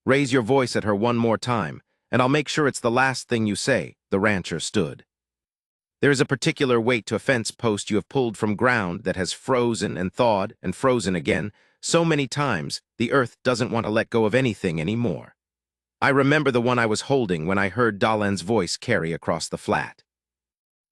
Raise your voice at her one more time, and I'll make sure it's the last thing you say," the rancher stood. There is a particular weight to a fence post you have pulled from ground that has frozen and thawed and frozen again so many times the earth doesn't want to let go of anything anymore. I remember the one I was holding when I heard Dalen's voice carry across the flat.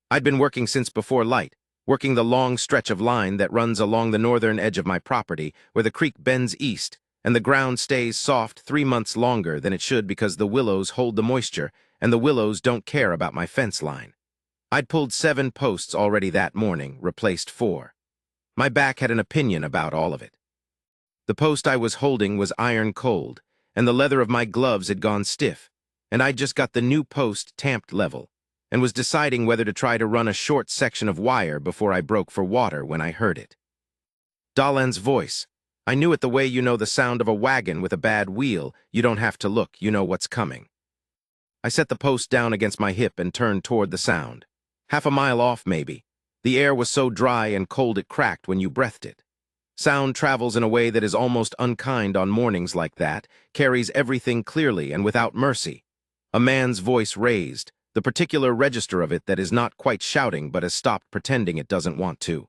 I'd been working since before light, working the long stretch of line that runs along the northern edge of my property where the creek bends east and the ground stays soft 3 months longer than it should because the willows hold the moisture and the willows don't care about my fence line. I'd pulled 7 posts already that morning, replaced 4. My back had an opinion about all of it. The post I was holding was iron cold, and the leather of my gloves had gone stiff, and I'd just got the new post tamped level, and was deciding whether to try to run a short section of wire before I broke for water when I heard it. Dalen's voice. I knew it the way you know the sound of a wagon with a bad wheel. You don't have to look, you know what's coming. I set the post down against my hip and turned toward the sound. Half a mile off, maybe. The air was so dry and cold it cracked when you breathed it. Sound travels in a way that is almost unkind on mornings like that, carries everything clearly and without mercy. A man's voice raised, the particular register of it that is not quite shouting but has stopped pretending it doesn't want to.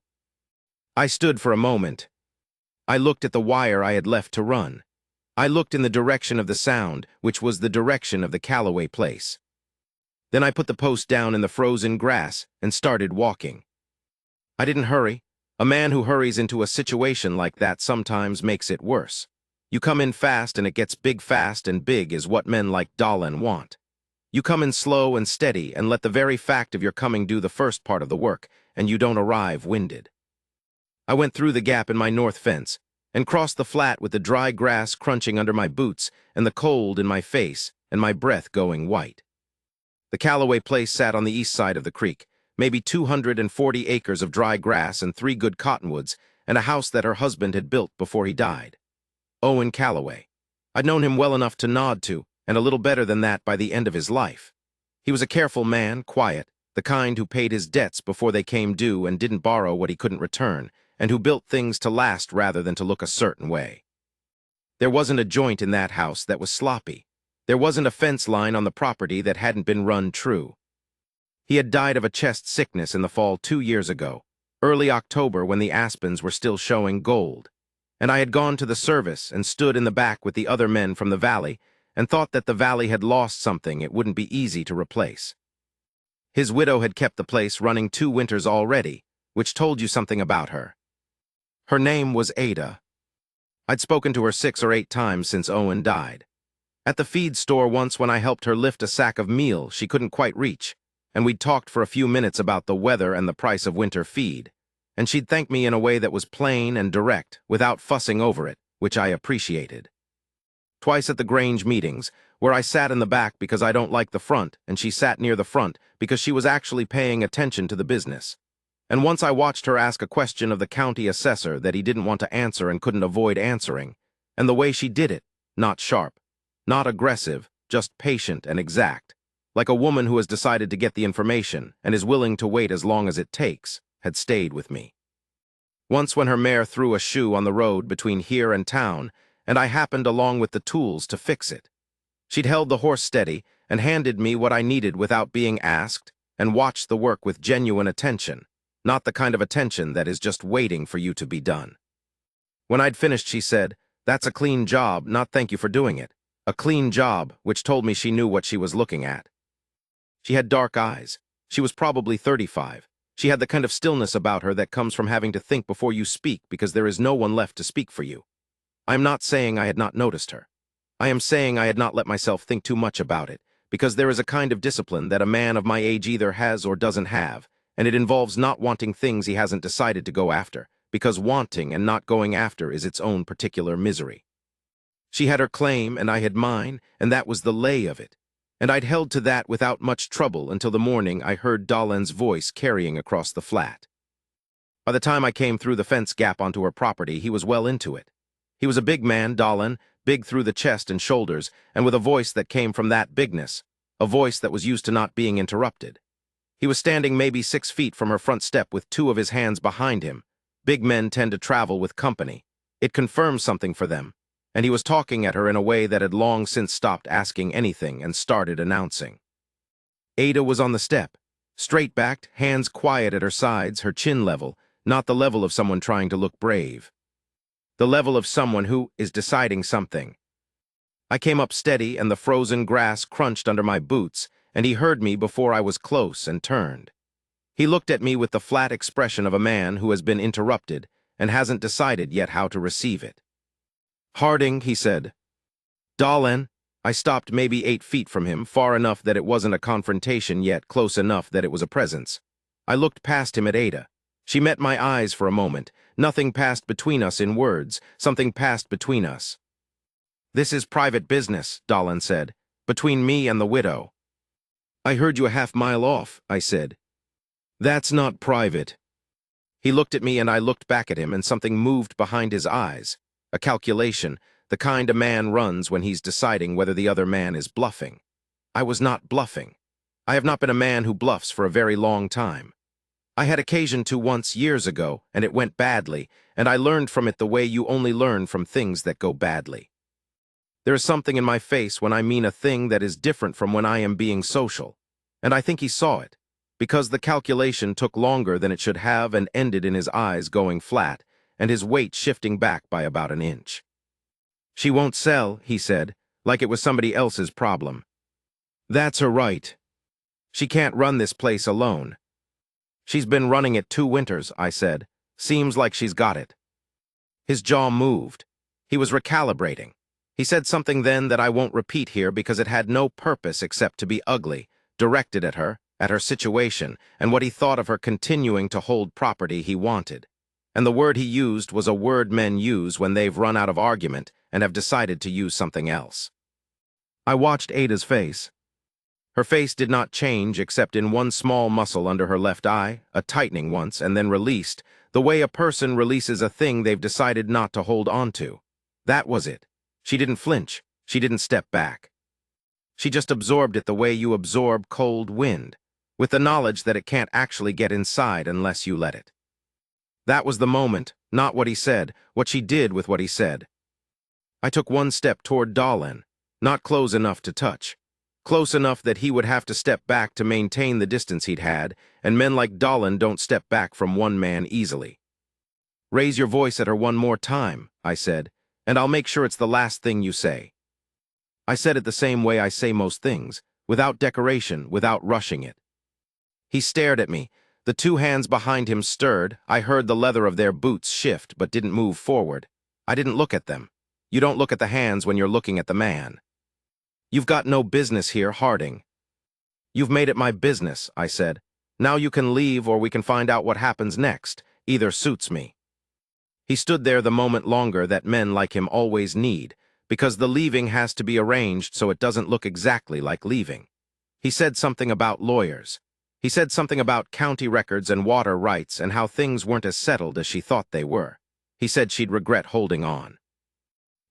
I stood for a moment. I looked at the wire I had left to run. I looked in the direction of the sound, which was the direction of the Callaway place. Then I put the post down in the frozen grass and started walking. I didn't hurry. A man who hurries into a situation like that sometimes makes it worse. You come in fast and it gets big fast, and big is what men like Dalen want. You come in slow and steady and let the very fact of your coming do the first part of the work, and you don't arrive winded. I went through the gap in my north fence and crossed the flat with the dry grass crunching under my boots and the cold in my face and my breath going white. The Callaway place sat on the east side of the creek, maybe 240 acres of dry grass and 3 good cottonwoods, and a house that her husband had built before he died. Owen Callaway. I'd known him well enough to nod to, and a little better than that by the end of his life. He was a careful man, quiet, the kind who paid his debts before they came due and didn't borrow what he couldn't return, and who built things to last rather than to look a certain way. There wasn't a joint in that house that was sloppy. There wasn't a fence line on the property that hadn't been run true. He had died of a chest sickness in the fall 2 years ago, early October when the aspens were still showing gold, and I had gone to the service and stood in the back with the other men from the valley and thought that the valley had lost something it wouldn't be easy to replace. His widow had kept the place running 2 winters already, which told you something about her. Her name was Ada. I'd spoken to her 6 or 8 times since Owen died. At the feed store once when I helped her lift a sack of meal she couldn't quite reach, and we'd talked for a few minutes about the weather and the price of winter feed, and she'd thanked me in a way that was plain and direct, without fussing over it, which I appreciated. Twice at the Grange meetings, where I sat in the back because I don't like the front, and she sat near the front because she was actually paying attention to the business. And once I watched her ask a question of the county assessor that he didn't want to answer and couldn't avoid answering, and the way she did it, not sharp, not aggressive, just patient and exact, like a woman who has decided to get the information and is willing to wait as long as it takes, had stayed with me. Once when her mare threw a shoe on the road between here and town, and I happened along with the tools to fix it. She'd held the horse steady and handed me what I needed without being asked, and watched the work with genuine attention, not the kind of attention that is just waiting for you to be done. When I'd finished, she said, "That's a clean job, not thank you for doing it." A clean job, which told me she knew what she was looking at. She had dark eyes. She was probably 35. She had the kind of stillness about her that comes from having to think before you speak because there is no one left to speak for you. I am not saying I had not noticed her. I am saying I had not let myself think too much about it, because there is a kind of discipline that a man of my age either has or doesn't have, and it involves not wanting things he hasn't decided to go after, because wanting and not going after is its own particular misery. She had her claim, and I had mine, and that was the lay of it. And I'd held to that without much trouble until the morning I heard Dalen's voice carrying across the flat. By the time I came through the fence gap onto her property, he was well into it. He was a big man, Dalen, big through the chest and shoulders, and with a voice that came from that bigness, a voice that was used to not being interrupted. He was standing maybe 6 feet from her front step with 2 of his hands behind him. Big men tend to travel with company. It confirms something for them. and he was talking at her in a way that had long since stopped asking anything and started announcing. Ada was on the step, straight-backed, hands quiet at her sides, her chin level, not the level of someone trying to look brave. The level of someone who is deciding something. I came up steady, and the frozen grass crunched under my boots, and he heard me before I was close and turned. He looked at me with the flat expression of a man who has been interrupted and hasn't decided yet how to receive it. "Harding," he said. "Dahlen." I stopped maybe 8 feet from him, far enough that it wasn't a confrontation, yet close enough that it was a presence. I looked past him at Ada. She met my eyes for a moment. Nothing passed between us in words. Something passed between us. "This is private business," Dahlen said, "between me and the widow." "I heard you a half-mile off," I said. "That's not private." He looked at me and I looked back at him, and something moved behind his eyes. A calculation, the kind a man runs when he's deciding whether the other man is bluffing. I was not bluffing. I have not been a man who bluffs for a very long time. I had occasion to once years ago, and it went badly, and I learned from it the way you only learn from things that go badly. There is something in my face when I mean a thing that is different from when I am being social, and I think he saw it, because the calculation took longer than it should have and ended in his eyes going flat, and his weight shifting back by about an inch. "She won't sell," he said, like it was somebody else's problem. "That's her right. She can't run this place alone." "She's been running it 2 winters," I said. "Seems like she's got it." His jaw moved. He was recalibrating. He said something then that I won't repeat here because it had no purpose except to be ugly, directed at her situation, and what he thought of her continuing to hold property he wanted. And the word he used was a word men use when they've run out of argument and have decided to use something else. I watched Ada's face. Her face did not change except in one small muscle under her left eye, a tightening once and then released, the way a person releases a thing they've decided not to hold on to. That was it. She didn't flinch. She didn't step back. She just absorbed it the way you absorb cold wind, with the knowledge that it can't actually get inside unless you let it. That was the moment, not what he said, what she did with what he said. I took one step toward Dahlen, not close enough to touch. Close enough that he would have to step back to maintain the distance he'd had, and men like Dahlen don't step back from one man easily. "Raise your voice at her one more time," I said, "and I'll make sure it's the last thing you say." I said it the same way I say most things, without decoration, without rushing it. He stared at me. The 2 hands behind him stirred. I heard the leather of their boots shift, but didn't move forward. I didn't look at them. You don't look at the hands when you're looking at the man. "You've got no business here, Harding." "You've made it my business," I said. "Now you can leave or we can find out what happens next. Either suits me." He stood there the moment longer that men like him always need, because the leaving has to be arranged so it doesn't look exactly like leaving. He said something about lawyers. He said something about county records and water rights and how things weren't as settled as she thought they were. He said she'd regret holding on.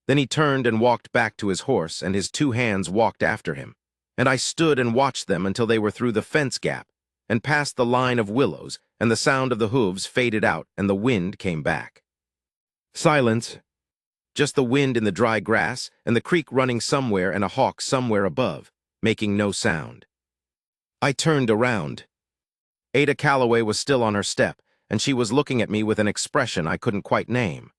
Then he turned and walked back to his horse, and his 2 hands walked after him. And I stood and watched them until they were through the fence gap and past the line of willows, and the sound of the hooves faded out and the wind came back. Silence. Just the wind in the dry grass and the creek running somewhere and a hawk somewhere above, making no sound. I turned around. Ada Calloway was still on her step, and she was looking at me with an expression I couldn't quite name.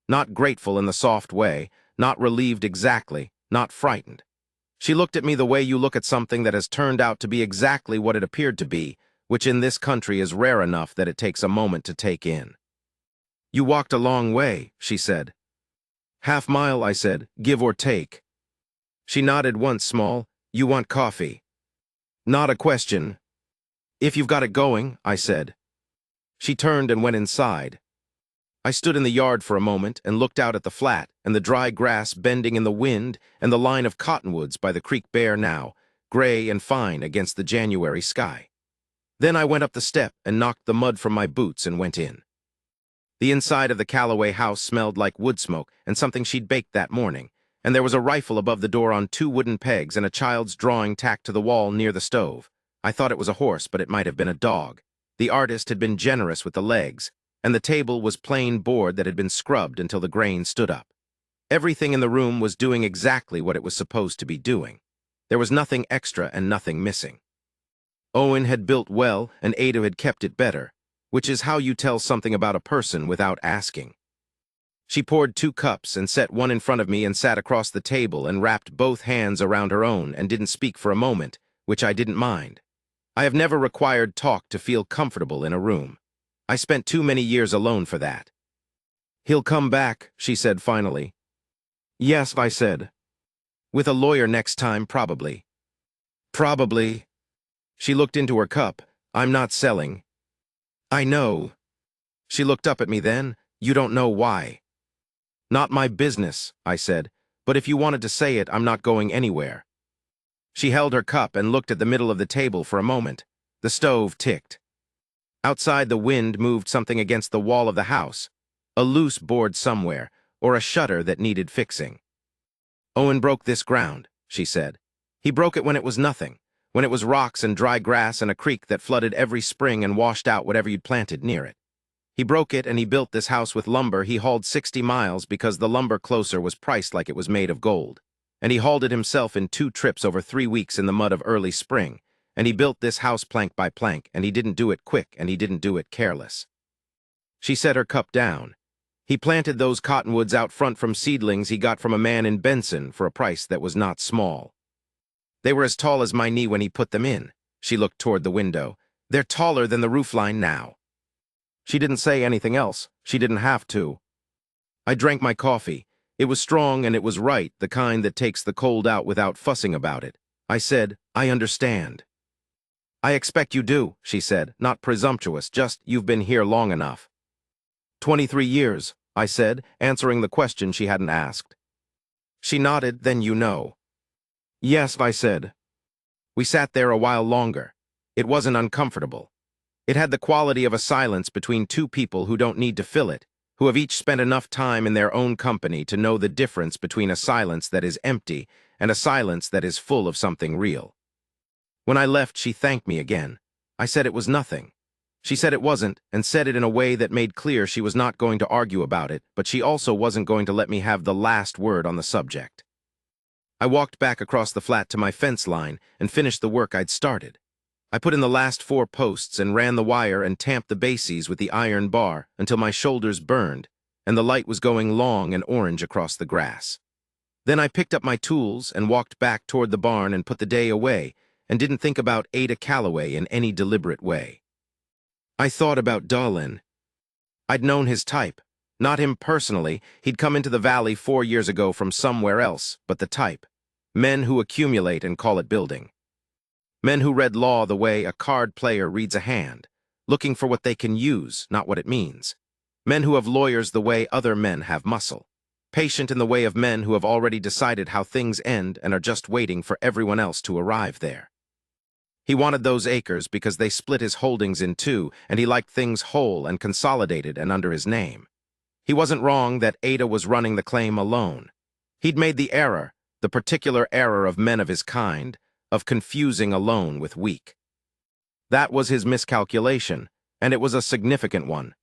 Not grateful in the soft way, not relieved exactly, not frightened. She looked at me the way you look at something that has turned out to be exactly what it appeared to be, which in this country is rare enough that it takes a moment to take in. "You walked a long way," she said. "Half-mile," I said, "give or take." She nodded once small. "You want coffee?" "Not a question." "If you've got it going," I said. She turned and went inside. I stood in the yard for a moment and looked out at the flat and the dry grass bending in the wind and the line of cottonwoods by the creek bare now, gray and fine against the January sky. Then I went up the step and knocked the mud from my boots and went in. The inside of the Calloway house smelled like wood smoke and something she'd baked that morning, and there was a rifle above the door on 2 wooden pegs and a child's drawing tacked to the wall near the stove. I thought it was a horse, but it might have been a dog. The artist had been generous with the legs, and the table was plain board that had been scrubbed until the grain stood up. Everything in the room was doing exactly what it was supposed to be doing. There was nothing extra and nothing missing. Owen had built well, and Ada had kept it better, which is how you tell something about a person without asking. She poured 2 cups and set one in front of me and sat across the table and wrapped both hands around her own and didn't speak for a moment, which I didn't mind. I have never required talk to feel comfortable in a room. I spent too many years alone for that. "He'll come back," she said finally. "Yes," I said. "With a lawyer next time, probably." "Probably." She looked into her cup. "I'm not selling." "I know." She looked up at me then. "You don't know why." "Not my business," I said, "but if you wanted to say it, I'm not going anywhere." She held her cup and looked at the middle of the table for a moment. The stove ticked. Outside, the wind moved something against the wall of the house, a loose board somewhere, or a shutter that needed fixing. "Owen broke this ground," she said. "He broke it when it was nothing, when it was rocks and dry grass and a creek that flooded every spring and washed out whatever you'd planted near it. He broke it and he built this house with lumber he hauled 60 miles because the lumber closer was priced like it was made of gold. And he hauled it himself in 2 trips over 3 weeks in the mud of early spring. And he built this house plank by plank, and he didn't do it quick, and he didn't do it careless." She set her cup down. "He planted those cottonwoods out front from seedlings he got from a man in Benson for a price that was not small. They were as tall as my knee when he put them in." She looked toward the window. "They're taller than the roofline now." She didn't say anything else. She didn't have to. I drank my coffee. It was strong and it was right, the kind that takes the cold out without fussing about it. I said, "I understand." "I expect you do," she said, "not presumptuous, just you've been here long enough." 23 years, I said, answering the question she hadn't asked. She nodded. "Then you know." "Yes," I said. We sat there a while longer. It wasn't uncomfortable. It had the quality of a silence between 2 people who don't need to fill it, who have each spent enough time in their own company to know the difference between a silence that is empty and a silence that is full of something real. When I left, she thanked me again. I said it was nothing. She said it wasn't, and said it in a way that made clear she was not going to argue about it, but she also wasn't going to let me have the last word on the subject. I walked back across the flat to my fence line and finished the work I'd started. I put in the last 4 posts and ran the wire and tamped the bases with the iron bar until my shoulders burned, and the light was going long and orange across the grass. Then I picked up my tools and walked back toward the barn and put the day away, and didn't think about Ada Calloway in any deliberate way. I thought about Dahlin. I'd known his type. Not him personally. He'd come into the valley 4 years ago from somewhere else, but the type. Men who accumulate and call it building. Men who read law the way a card player reads a hand, looking for what they can use, not what it means. Men who have lawyers the way other men have muscle. Patient in the way of men who have already decided how things end and are just waiting for everyone else to arrive there. He wanted those acres because they split his holdings in 2, and he liked things whole and consolidated and under his name. He wasn't wrong that Ada was running the claim alone. He'd made the error, the particular error of men of his kind, of confusing alone with weak. That was his miscalculation, and it was a significant one.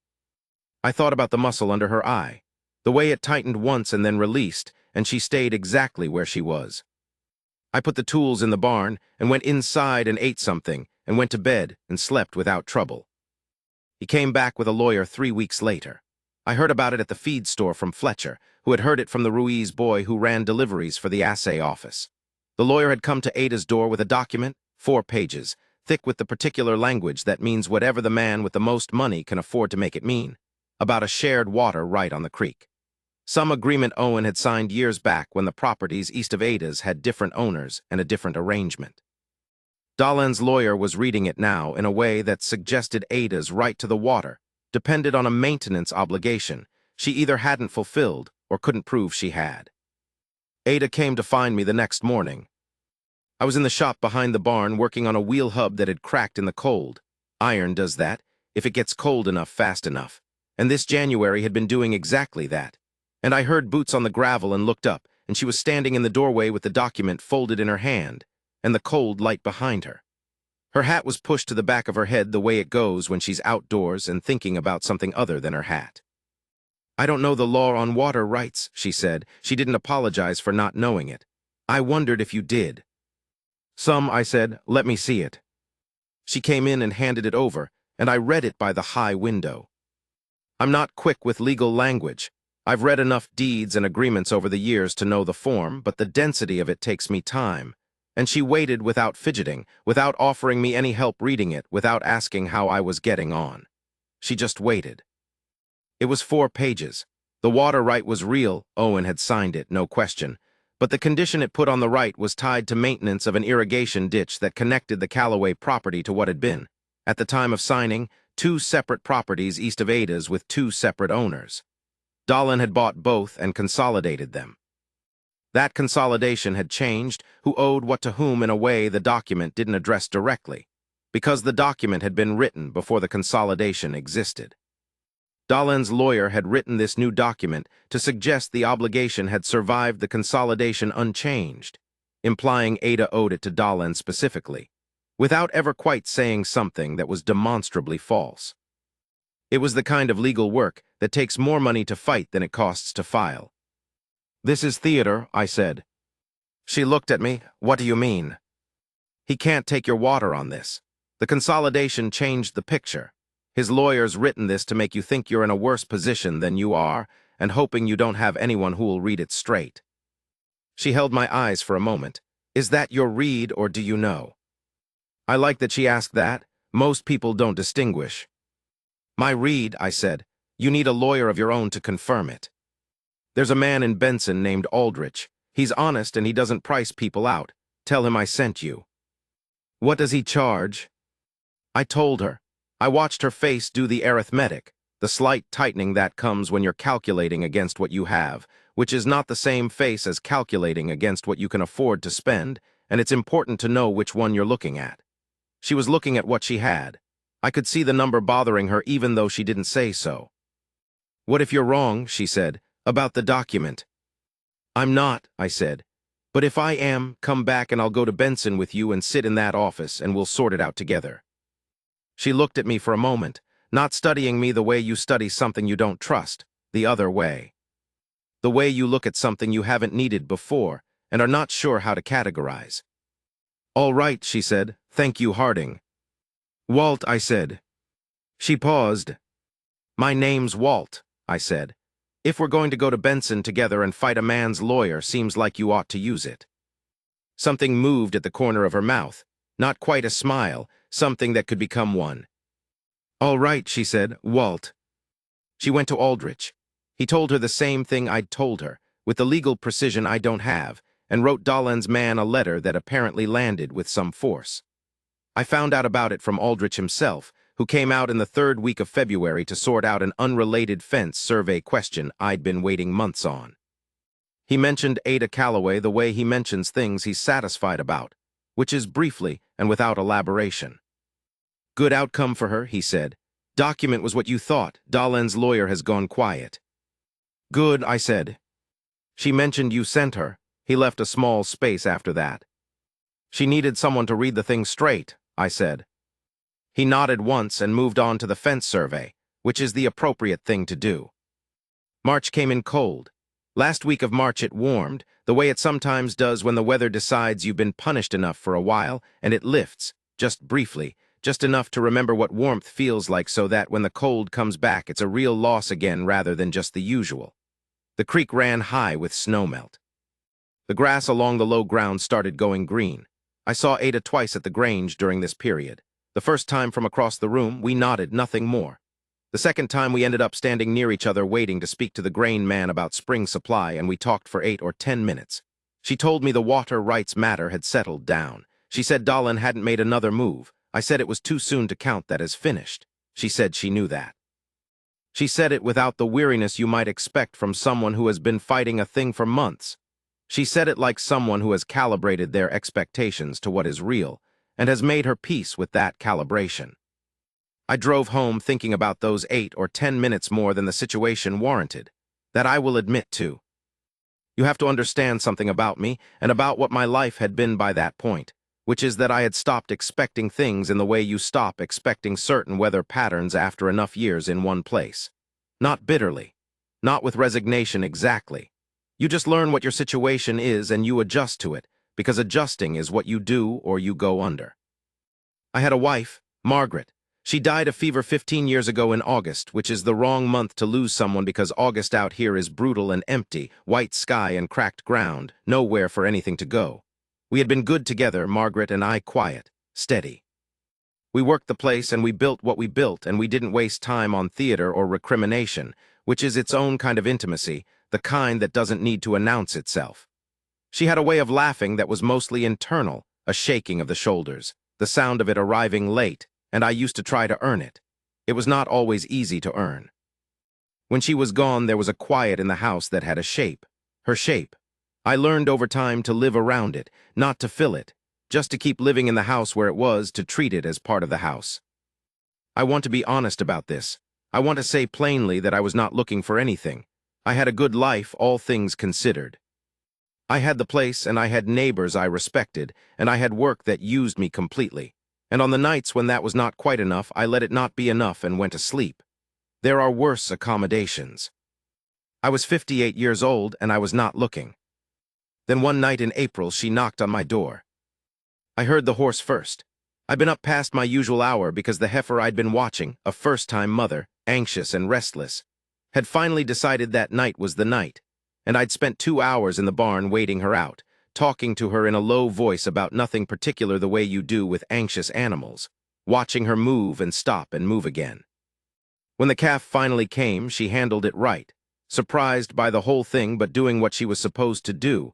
I thought about the muscle under her eye, the way it tightened once and then released, and she stayed exactly where she was. I put the tools in the barn and went inside and ate something and went to bed and slept without trouble. He came back with a lawyer 3 weeks later. I heard about it at the feed store from Fletcher, who had heard it from the Ruiz boy who ran deliveries for the assay office. The lawyer had come to Ada's door with a document, 4 pages, thick with the particular language that means whatever the man with the most money can afford to make it mean, about a shared water right on the creek. Some agreement Owen had signed years back when the properties east of Ada's had different owners and a different arrangement. Dahlin's lawyer was reading it now in a way that suggested Ada's right to the water depended on a maintenance obligation she either hadn't fulfilled or couldn't prove she had. Ada came to find me the next morning. I was in the shop behind the barn working on a wheel hub that had cracked in the cold. Iron does that, if it gets cold enough fast enough. And this January had been doing exactly that. And I heard boots on the gravel and looked up, and she was standing in the doorway with the document folded in her hand, and the cold light behind her. Her hat was pushed to the back of her head the way it goes when she's outdoors and thinking about something other than her hat. I don't know the law on water rights, she said. She didn't apologize for not knowing it. I wondered if you did. Some, I said. Let me see it. She came in and handed it over, and I read it by the high window. I'm not quick with legal language. I've read enough deeds and agreements over the years to know the form, but the density of it takes me time. And she waited without fidgeting, without offering me any help reading it, without asking how I was getting on. She just waited. It was 4 pages. The water right was real. Owen had signed it, no question. But the condition it put on the right was tied to maintenance of an irrigation ditch that connected the Callaway property to what had been, at the time of signing, 2 separate properties east of Ada's with 2 separate owners. Dahlin had bought both and consolidated them. That consolidation had changed who owed what to whom in a way the document didn't address directly, because the document had been written before the consolidation existed. Dahlin's lawyer had written this new document to suggest the obligation had survived the consolidation unchanged, implying Ada owed it to Dahlin specifically, without ever quite saying something that was demonstrably false. It was the kind of legal work that takes more money to fight than it costs to file. This is theater, I said. She looked at me. What do you mean? He can't take your water on this. The consolidation changed the picture. His lawyer's written this to make you think you're in a worse position than you are, and hoping you don't have anyone who will read it straight. She held my eyes for a moment. Is that your read, or do you know? I like that she asked that. Most people don't distinguish. My read, I said. You need a lawyer of your own to confirm it. There's a man in Benson named Aldrich. He's honest and he doesn't price people out. Tell him I sent you. What does he charge? I told her. I watched her face do the arithmetic, the slight tightening that comes when you're calculating against what you have, which is not the same face as calculating against what you can afford to spend, and it's important to know which one you're looking at. She was looking at what she had. I could see the number bothering her even though she didn't say so. What if you're wrong, she said, about the document? I'm not, I said. But if I am, come back and I'll go to Benson with you and sit in that office and we'll sort it out together. She looked at me for a moment, not studying me the way you study something you don't trust, the other way. The way you look at something you haven't needed before and are not sure how to categorize. All right, she said. Thank you, Harding. Walt, I said. She paused. My name's Walt, I said. If we're going to go to Benson together and fight a man's lawyer, seems like you ought to use it. Something moved at the corner of her mouth, not quite a smile, something that could become one. All right, she said. Walt. She went to Aldrich. He told her the same thing I'd told her, with the legal precision I don't have, and wrote Dahlin's man a letter that apparently landed with some force. I found out about it from Aldrich himself, who came out in the 3rd week of February to sort out an unrelated fence survey question I'd been waiting months on. He mentioned Ada Callaway the way he mentions things he's satisfied about, which is briefly and without elaboration. Good outcome for her, he said. Document was what you thought. Dahlin's lawyer has gone quiet. Good, I said. She mentioned you sent her. He left a small space after that. She needed someone to read the thing straight, I said. He nodded once and moved on to the fence survey, which is the appropriate thing to do. March came in cold. Last week of March it warmed, the way it sometimes does when the weather decides you've been punished enough for a while, and it lifts, just briefly, just enough to remember what warmth feels like so that when the cold comes back it's a real loss again rather than just the usual. The creek ran high with snowmelt. The grass along the low ground started going green. I saw Ada twice at the Grange during this period. The first time from across the room, we nodded, nothing more. The second time we ended up standing near each other waiting to speak to the grain man about spring supply, and we talked for 8 or 10 minutes. She told me the water rights matter had settled down. She said Dahlin hadn't made another move. I said it was too soon to count that as finished. She said she knew that. She said it without the weariness you might expect from someone who has been fighting a thing for months. She said it like someone who has calibrated their expectations to what is real, and has made her peace with that calibration. I drove home thinking about those 8 or 10 minutes more than the situation warranted. That I will admit to. You have to understand something about me, and about what my life had been by that point, which is that I had stopped expecting things in the way you stop expecting certain weather patterns after enough years in one place. Not bitterly. Not with resignation exactly. You just learn what your situation is and you adjust to it, because adjusting is what you do or you go under. I had a wife, Margaret. She died of fever 15 years ago in August, which is the wrong month to lose someone because August out here is brutal and empty, white sky and cracked ground, nowhere for anything to go. We had been good together, Margaret and I, quiet, steady. We worked the place and we built what we built, and we didn't waste time on theater or recrimination, which is its own kind of intimacy, the kind that doesn't need to announce itself. She had a way of laughing that was mostly internal, a shaking of the shoulders, the sound of it arriving late, and I used to try to earn it. It was not always easy to earn. When she was gone, there was a quiet in the house that had a shape. Her shape. I learned over time to live around it, not to fill it, just to keep living in the house where it was, to treat it as part of the house. I want to be honest about this. I want to say plainly that I was not looking for anything. I had a good life, all things considered. I had the place, and I had neighbors I respected, and I had work that used me completely. And on the nights when that was not quite enough, I let it not be enough and went to sleep. There are worse accommodations. I was 58 years old, and I was not looking. Then one night in April, she knocked on my door. I heard the horse first. I'd been up past my usual hour because the heifer I'd been watching, a first-time mother, anxious and restless, had finally decided that night was the night, and I'd spent 2 hours in the barn waiting her out, talking to her in a low voice about nothing particular, the way you do with anxious animals, watching her move and stop and move again. When the calf finally came, she handled it right, surprised by the whole thing but doing what she was supposed to do,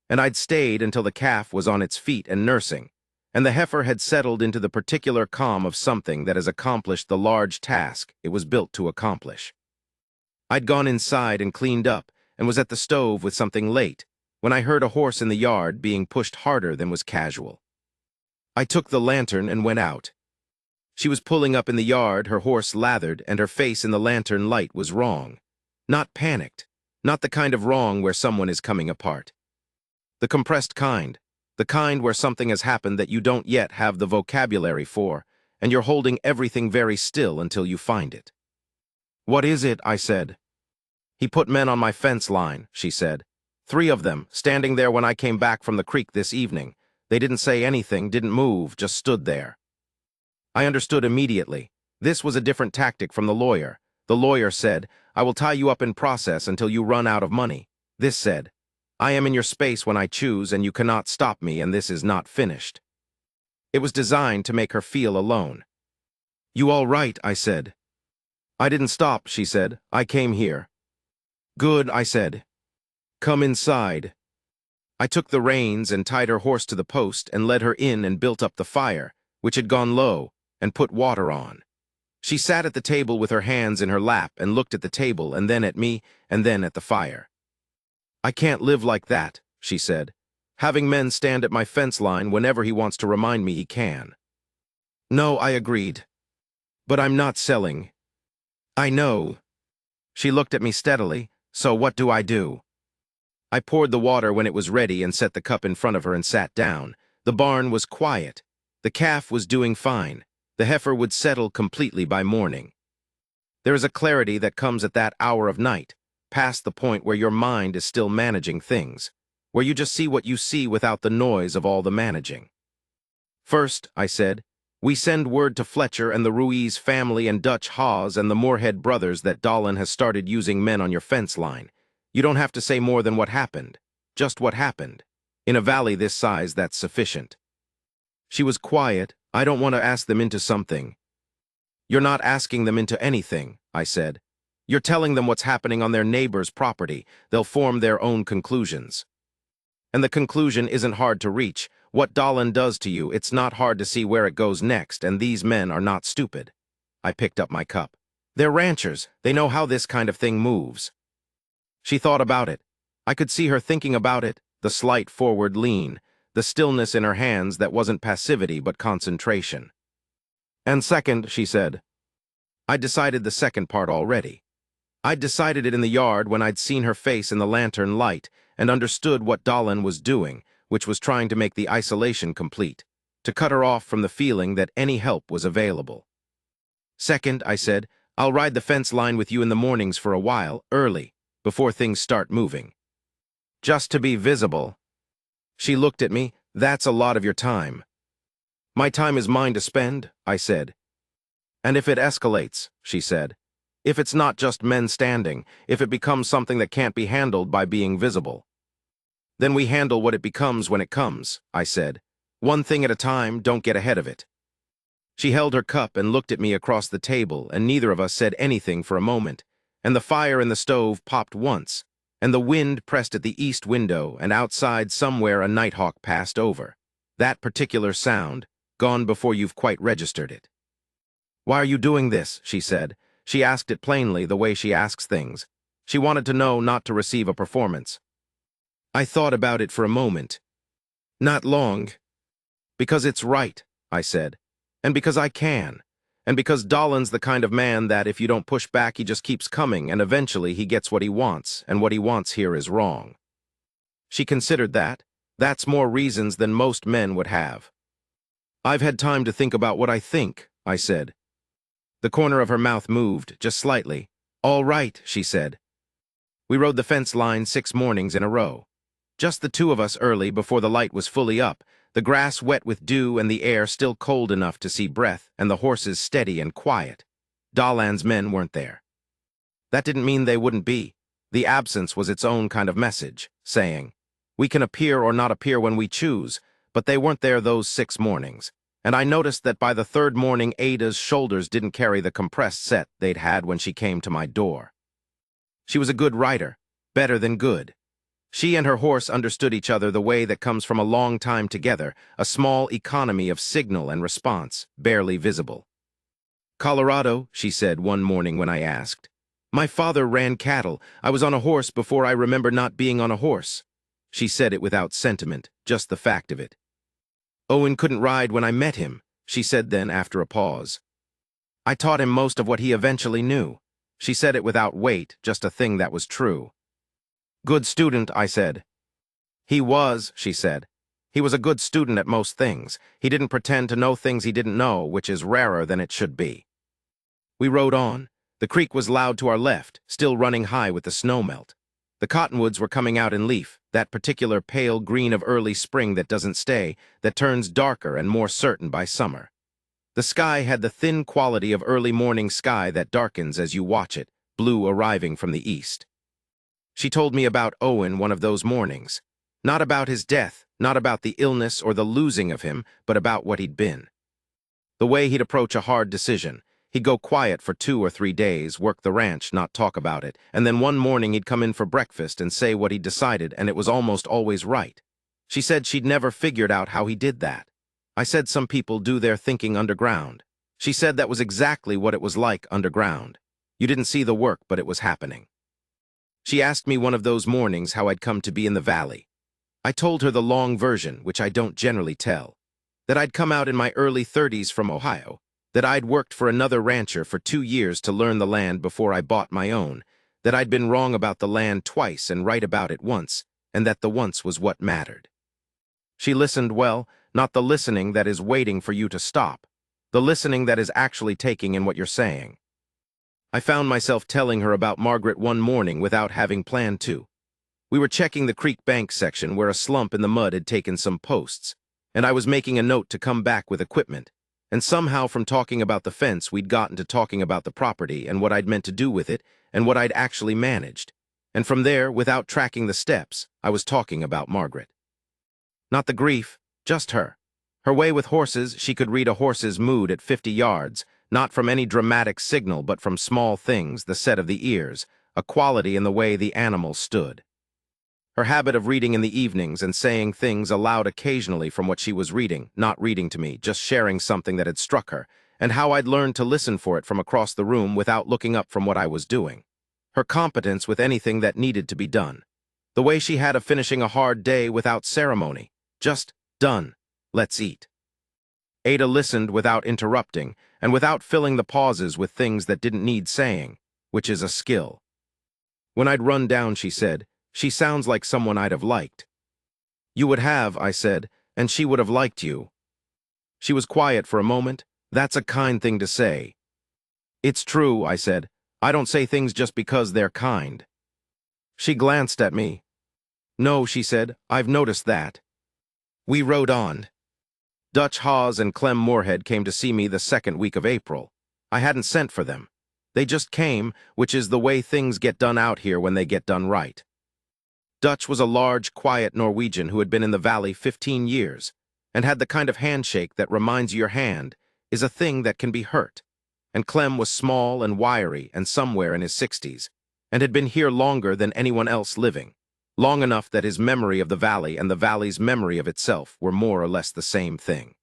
and I'd stayed until the calf was on its feet and nursing, and the heifer had settled into the particular calm of something that has accomplished the large task it was built to accomplish. I'd gone inside and cleaned up, and was at the stove with something late, when I heard a horse in the yard being pushed harder than was casual. I took the lantern and went out. She was pulling up in the yard, her horse lathered, and her face in the lantern light was wrong. Not panicked, not the kind of wrong where someone is coming apart. The compressed kind, the kind where something has happened that you don't yet have the vocabulary for, and you're holding everything very still until you find it. "What is it?" I said. "He put men on my fence line," she said. 3 of them, standing there when I came back from the creek this evening. They didn't say anything, didn't move, just stood there. I understood immediately. This was a different tactic from the lawyer. The lawyer said, "I will tie you up in process until you run out of money." This said, "I am in your space when I choose, and you cannot stop me, and this is not finished." It was designed to make her feel alone. "You all right?" I said. "I didn't stop," she said. "I came here." "Good," I said. "Come inside." I took the reins and tied her horse to the post and led her in and built up the fire, which had gone low, and put water on. She sat at the table with her hands in her lap and looked at the table and then at me and then at the fire. "I can't live like that," she said, "having men stand at my fence line whenever he wants to remind me he can." "No," I agreed. "But I'm not selling." "I know." She looked at me steadily. "So what do I do?" I poured the water when it was ready and set the cup in front of her and sat down. The barn was quiet. The calf was doing fine. The heifer would settle completely by morning. There is a clarity that comes at that hour of night, past the point where your mind is still managing things, where you just see what you see without the noise of all the managing. "First," I said, "we send word to Fletcher and the Ruiz family and Dutch Hawes and the Moorhead brothers that Dolan has started using men on your fence line. You don't have to say more than what happened. Just what happened. In a valley this size, that's sufficient." She was quiet. "I don't want to ask them into something." "You're not asking them into anything," I said. "You're telling them what's happening on their neighbor's property. They'll form their own conclusions. And the conclusion isn't hard to reach. What Dolan does to you, it's not hard to see where it goes next, and these men are not stupid." I picked up my cup. "They're ranchers. They know how this kind of thing moves." She thought about it. I could see her thinking about it, the slight forward lean, the stillness in her hands that wasn't passivity but concentration. "And second," she said. I'd decided the second part already. I'd decided it in the yard when I'd seen her face in the lantern light and understood what Dolan was doing, which was trying to make the isolation complete, to cut her off from the feeling that any help was available. "Second," I said, "I'll ride the fence line with you in the mornings for a while, early. before things start moving. Just to be visible. She looked at me. That's a lot of your time. My time is mine to spend, I said. And if it escalates, she said. If it's not just men standing, if it becomes something that can't be handled by being visible. Then we handle what it becomes when it comes, I said. One thing at a time, don't get ahead of it. She held her cup and looked at me across the table, and neither of us said anything for a moment, and the fire in the stove popped once, and the wind pressed at the east window, and outside somewhere a nighthawk passed over. That particular sound, gone before you've quite registered it. Why are you doing this? She said. She asked it plainly, the way she asks things. She wanted to know, not to receive a performance. I thought about it for a moment. Not long. Because it's right, I said. And because I can. And because Dolan's the kind of man that if you don't push back, he just keeps coming, and eventually he gets what he wants, and what he wants here is wrong. She considered that. That's more reasons than most men would have. I've had time to think about what I think, I said. The corner of her mouth moved, just slightly. All right, she said. We rode the fence line 6 mornings in a row. Just the two of us early before the light was fully up, the grass wet with dew and the air still cold enough to see breath, and the horses steady and quiet. Dalan's men weren't there. That didn't mean they wouldn't be. The absence was its own kind of message, saying, we can appear or not appear when we choose, but they weren't there those 6 mornings. And I noticed that by the 3rd morning Ada's shoulders didn't carry the compressed set they'd had when she came to my door. She was a good rider, better than good. She and her horse understood each other the way that comes from a long time together, a small economy of signal and response, barely visible. Colorado, she said one morning when I asked. My father ran cattle. I was on a horse before I remember not being on a horse. She said it without sentiment, just the fact of it. Owen couldn't ride when I met him, she said then after a pause. I taught him most of what he eventually knew. She said it without weight, just a thing that was true. Good student, I said. He was, she said. He was a good student at most things. He didn't pretend to know things he didn't know, which is rarer than it should be. We rode on. The creek was loud to our left, still running high with the snowmelt. The cottonwoods were coming out in leaf, that particular pale green of early spring that doesn't stay, that turns darker and more certain by summer. The sky had the thin quality of early morning sky that darkens as you watch it, blue arriving from the east. She told me about Owen one of those mornings. Not about his death, not about the illness or the losing of him, but about what he'd been. The way he'd approach a hard decision. He'd go quiet for 2 or 3 days, work the ranch, not talk about it, and then one morning he'd come in for breakfast and say what he'd decided, and it was almost always right. She said she'd never figured out how he did that. I said some people do their thinking underground. She said that was exactly what it was like underground. You didn't see the work, but it was happening. She asked me one of those mornings how I'd come to be in the valley. I told her the long version, which I don't generally tell. That I'd come out in my early 30s from Ohio. That I'd worked for another rancher for 2 years to learn the land before I bought my own. That I'd been wrong about the land twice and right about it once, and that the once was what mattered. She listened well, not the listening that is waiting for you to stop. The listening that is actually taking in what you're saying. I found myself telling her about Margaret one morning without having planned to. We were checking the creek bank section where a slump in the mud had taken some posts, and I was making a note to come back with equipment, and somehow from talking about the fence we'd gotten to talking about the property and what I'd meant to do with it and what I'd actually managed, and from there, without tracking the steps, I was talking about Margaret. Not the grief, just her. Her way with horses, she could read a horse's mood at 50 yards, not from any dramatic signal but from small things, the set of the ears, a quality in the way the animal stood. Her habit of reading in the evenings and saying things aloud occasionally from what she was reading, not reading to me, just sharing something that had struck her, and how I'd learned to listen for it from across the room without looking up from what I was doing. Her competence with anything that needed to be done. The way she had of finishing a hard day without ceremony. Just done. Let's eat. Ada listened without interrupting, and without filling the pauses with things that didn't need saying, which is a skill. When I'd run down, she said, "She sounds like someone I'd have liked." "You would have," I said, "and she would have liked you." She was quiet for a moment. "That's a kind thing to say." "It's true," I said. "I don't say things just because they're kind." She glanced at me. No, she said, I've noticed that. We rode on. Dutch Hawes and Clem Moorhead came to see me the second week of April. I hadn't sent for them. They just came, which is the way things get done out here when they get done right. Dutch was a large, quiet Norwegian who had been in the valley 15 years, and had the kind of handshake that reminds you your hand is a thing that can be hurt. And Clem was small and wiry and somewhere in his 60s, and had been here longer than anyone else living, long enough that his memory of the valley and the valley's memory of itself were more or less the same thing.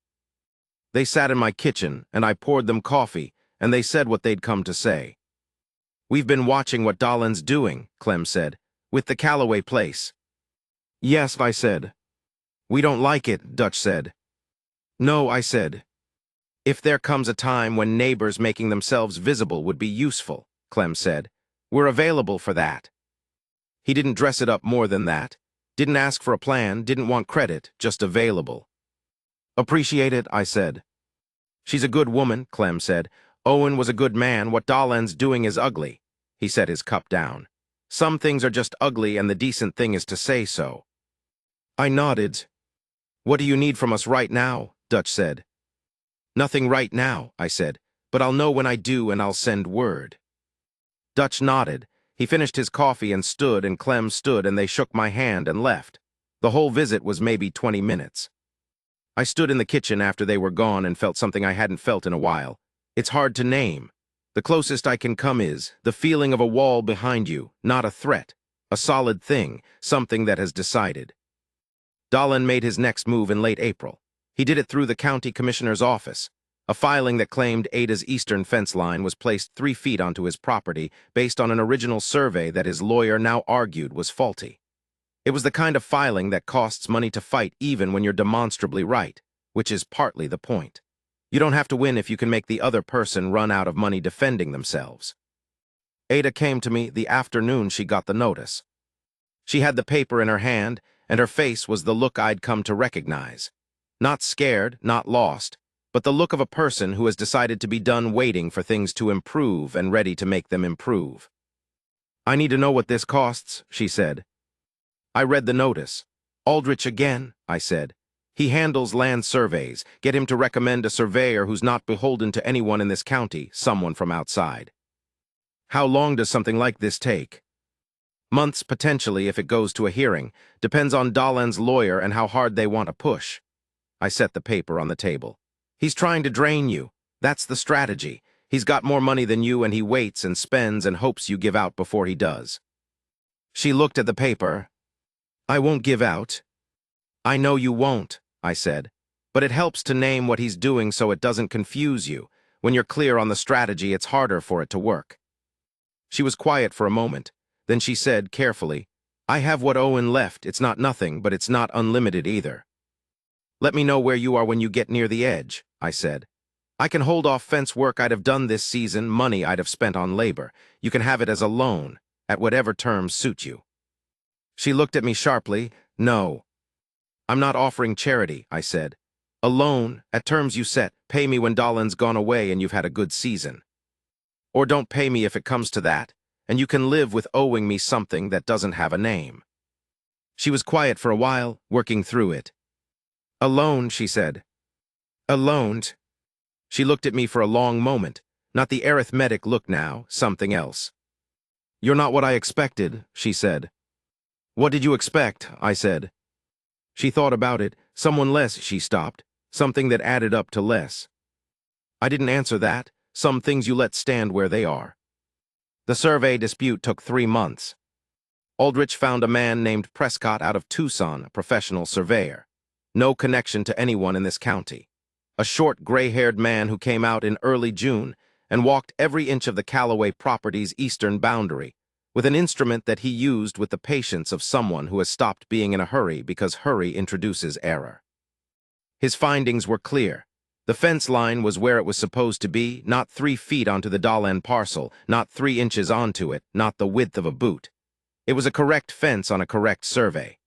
They sat in my kitchen, and I poured them coffee, and they said what they'd come to say. We've been watching what Dahlon's doing, Clem said, with the Calloway place. Yes, I said. We don't like it, Dutch said. No, I said. If there comes a time when neighbors making themselves visible would be useful, Clem said, we're available for that. He didn't dress it up more than that. Didn't ask for a plan, didn't want credit, just available. Appreciate it, I said. She's a good woman, Clem said. Owen was a good man. What Dahlon's doing is ugly. He set his cup down. Some things are just ugly, and the decent thing is to say so. I nodded. What do you need from us right now? Dutch said. Nothing right now, I said, but I'll know when I do and I'll send word. Dutch nodded. He finished his coffee and stood, and Clem stood, and they shook my hand and left. The whole visit was maybe 20 minutes. I stood in the kitchen after they were gone and felt something I hadn't felt in a while. It's hard to name. The closest I can come is the feeling of a wall behind you, not a threat, a solid thing, something that has decided. Dahlon made his next move in late April. He did it through the county commissioner's office. A filing that claimed Ada's eastern fence line was placed 3 feet onto his property based on an original survey that his lawyer now argued was faulty. It was the kind of filing that costs money to fight even when you're demonstrably right, which is partly the point. You don't have to win if you can make the other person run out of money defending themselves. Ada came to me the afternoon she got the notice. She had the paper in her hand, and her face was the look I'd come to recognize. Not scared, not lost, but the look of a person who has decided to be done waiting for things to improve and ready to make them improve. I need to know what this costs, she said. I read the notice. Aldrich again, I said. He handles land surveys. Get him to recommend a surveyor who's not beholden to anyone in this county, someone from outside. How long does something like this take? Months, potentially, if it goes to a hearing. Depends on Dahlon's lawyer and how hard they want to push. I set the paper on the table. He's trying to drain you. That's the strategy. He's got more money than you, and he waits and spends and hopes you give out before he does. She looked at the paper. I won't give out. I know you won't, I said, but it helps to name what he's doing so it doesn't confuse you. When you're clear on the strategy, it's harder for it to work. She was quiet for a moment. Then she said, carefully, I have what Owen left. It's not nothing, but it's not unlimited either. Let me know where you are when you get near the edge, I said. I can hold off fence work I'd have done this season, money I'd have spent on labor. You can have it as a loan, at whatever terms suit you. She looked at me sharply. No. I'm not offering charity, I said. A loan, at terms you set, pay me when Dahlon's gone away and you've had a good season. Or don't pay me if it comes to that, and you can live with owing me something that doesn't have a name. She was quiet for a while, working through it. A loan, she said. A loan. She looked at me for a long moment, not the arithmetic look now, something else. You're not what I expected, she said. What did you expect? I said. She thought about it. Someone less, she stopped. Something that added up to less. I didn't answer that. Some things you let stand where they are. The survey dispute took 3 months. Aldrich found a man named Prescott out of Tucson, a professional surveyor. No connection to anyone in this county. A short, gray-haired man who came out in early June and walked every inch of the Calloway property's eastern boundary, with an instrument that he used with the patience of someone who has stopped being in a hurry because hurry introduces error. His findings were clear. The fence line was where it was supposed to be, not 3 feet onto the Dahlon parcel, not 3 inches onto it, not the width of a boot. It was a correct fence on a correct survey.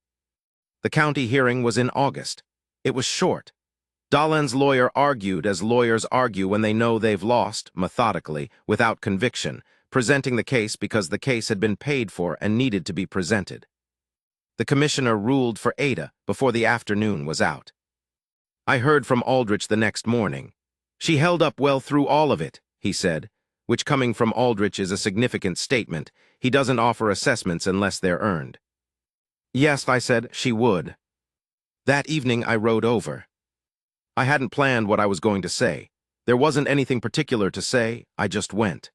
The county hearing was in August. It was short. Dahlon's lawyer argued as lawyers argue when they know they've lost, methodically, without conviction, presenting the case because the case had been paid for and needed to be presented. The commissioner ruled for Ada before the afternoon was out. I heard from Aldrich the next morning. She held up well through all of it, he said, which coming from Aldrich is a significant statement. He doesn't offer assessments unless they're earned. Yes, I said, she would. That evening I rode over. I hadn't planned what I was going to say. There wasn't anything particular to say, I just went.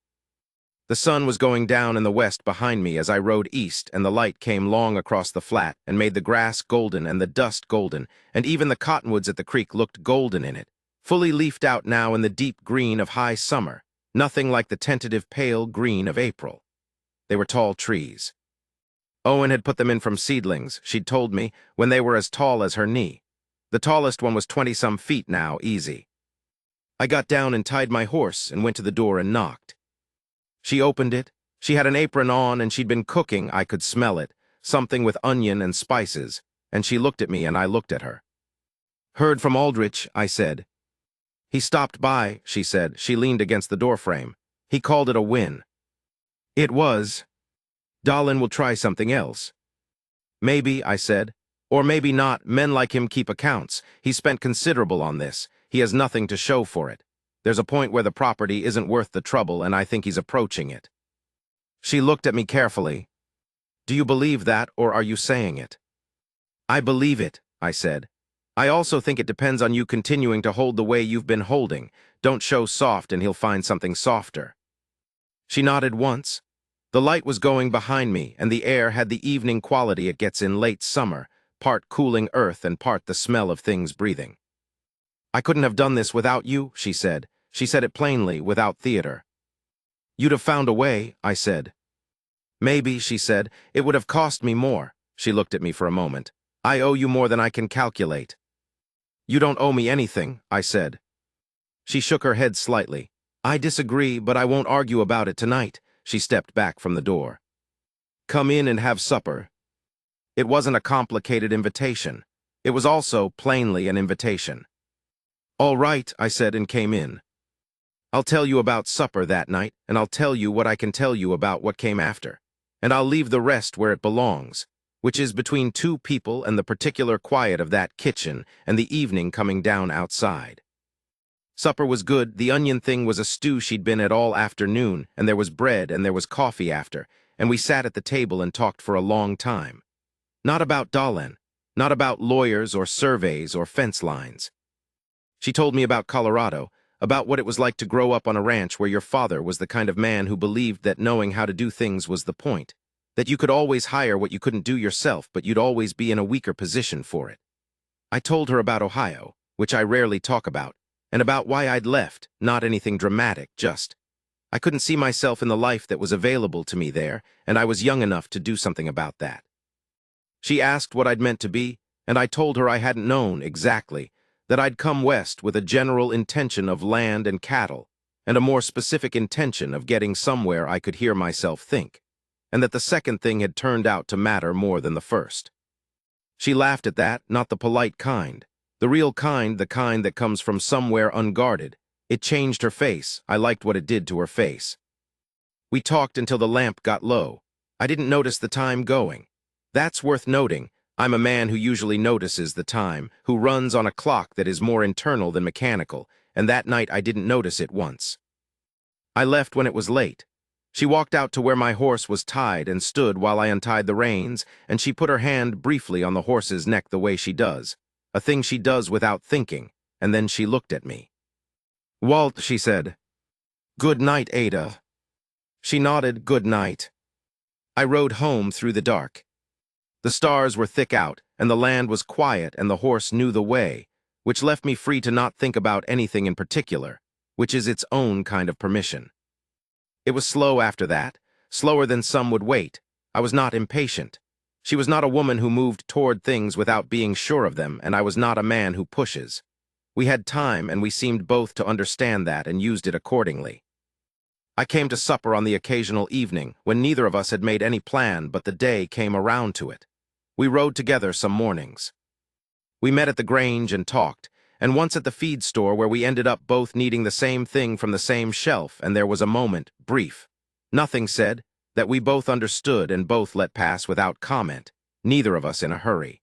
The sun was going down in the west behind me as I rode east, and the light came long across the flat and made the grass golden and the dust golden, and even the cottonwoods at the creek looked golden in it, fully leafed out now in the deep green of high summer, nothing like the tentative pale green of April. They were tall trees. Owen had put them in from seedlings, she'd told me, when they were as tall as her knee. The tallest one was 20-some feet now, easy. I got down and tied my horse and went to the door and knocked. She opened it. She had an apron on and she'd been cooking, I could smell it, something with onion and spices, and she looked at me and I looked at her. Heard from Aldrich, I said. He stopped by, she said. She leaned against the doorframe. He called it a win. It was. Dahlin will try something else. Maybe, I said. Or maybe not. Men like him keep accounts. He spent considerable on this. He has nothing to show for it. There's a point where the property isn't worth the trouble, and I think he's approaching it. She looked at me carefully. Do you believe that, or are you saying it? I believe it, I said. I also think it depends on you continuing to hold the way you've been holding. Don't show soft and he'll find something softer. She nodded once. The light was going behind me, and the air had the evening quality it gets in late summer, part cooling earth and part the smell of things breathing. I couldn't have done this without you, she said. She said it plainly, without theater. You'd have found a way, I said. Maybe, she said. It would have cost me more. She looked at me for a moment. I owe you more than I can calculate. You don't owe me anything, I said. She shook her head slightly. I disagree, but I won't argue about it tonight. She stepped back from the door. Come in and have supper. It wasn't a complicated invitation. It was also plainly an invitation. All right, I said and came in. I'll tell you about supper that night, and I'll tell you what I can tell you about what came after. And I'll leave the rest where it belongs, which is between two people and the particular quiet of that kitchen and the evening coming down outside. Supper was good. The onion thing was a stew she'd been at all afternoon, and there was bread and there was coffee after, and we sat at the table and talked for a long time. Not about Dahlin, not about lawyers or surveys or fence lines. She told me about Colorado, about what it was like to grow up on a ranch where your father was the kind of man who believed that knowing how to do things was the point, that you could always hire what you couldn't do yourself, but you'd always be in a weaker position for it. I told her about Ohio, which I rarely talk about, and about why I'd left, not anything dramatic, just. I couldn't see myself in the life that was available to me there, and I was young enough to do something about that. She asked what I'd meant to be, and I told her I hadn't known exactly, that I'd come west with a general intention of land and cattle, and a more specific intention of getting somewhere I could hear myself think, and that the second thing had turned out to matter more than the first. She laughed at that, not the polite kind, the real kind, the kind that comes from somewhere unguarded. It changed her face. I liked what it did to her face. We talked until the lamp got low. I didn't notice the time going. That's worth noting. I'm a man who usually notices the time, who runs on a clock that is more internal than mechanical, and that night I didn't notice it once. I left when it was late. She walked out to where my horse was tied and stood while I untied the reins, and she put her hand briefly on the horse's neck the way she does, a thing she does without thinking, and then she looked at me. Walt, she said. Good night, Ada. She nodded, good night. I rode home through the dark. The stars were thick out, and the land was quiet, and the horse knew the way, which left me free to not think about anything in particular, which is its own kind of permission. It was slow after that, slower than some would wait. I was not impatient. She was not a woman who moved toward things without being sure of them, and I was not a man who pushes. We had time, and we seemed both to understand that and used it accordingly. I came to supper on the occasional evening, when neither of us had made any plan, but the day came around to it. We rode together some mornings. We met at the Grange and talked, and once at the feed store where we ended up both needing the same thing from the same shelf, and there was a moment, brief, Nothing said, that we both understood and both let pass without comment, neither of us in a hurry.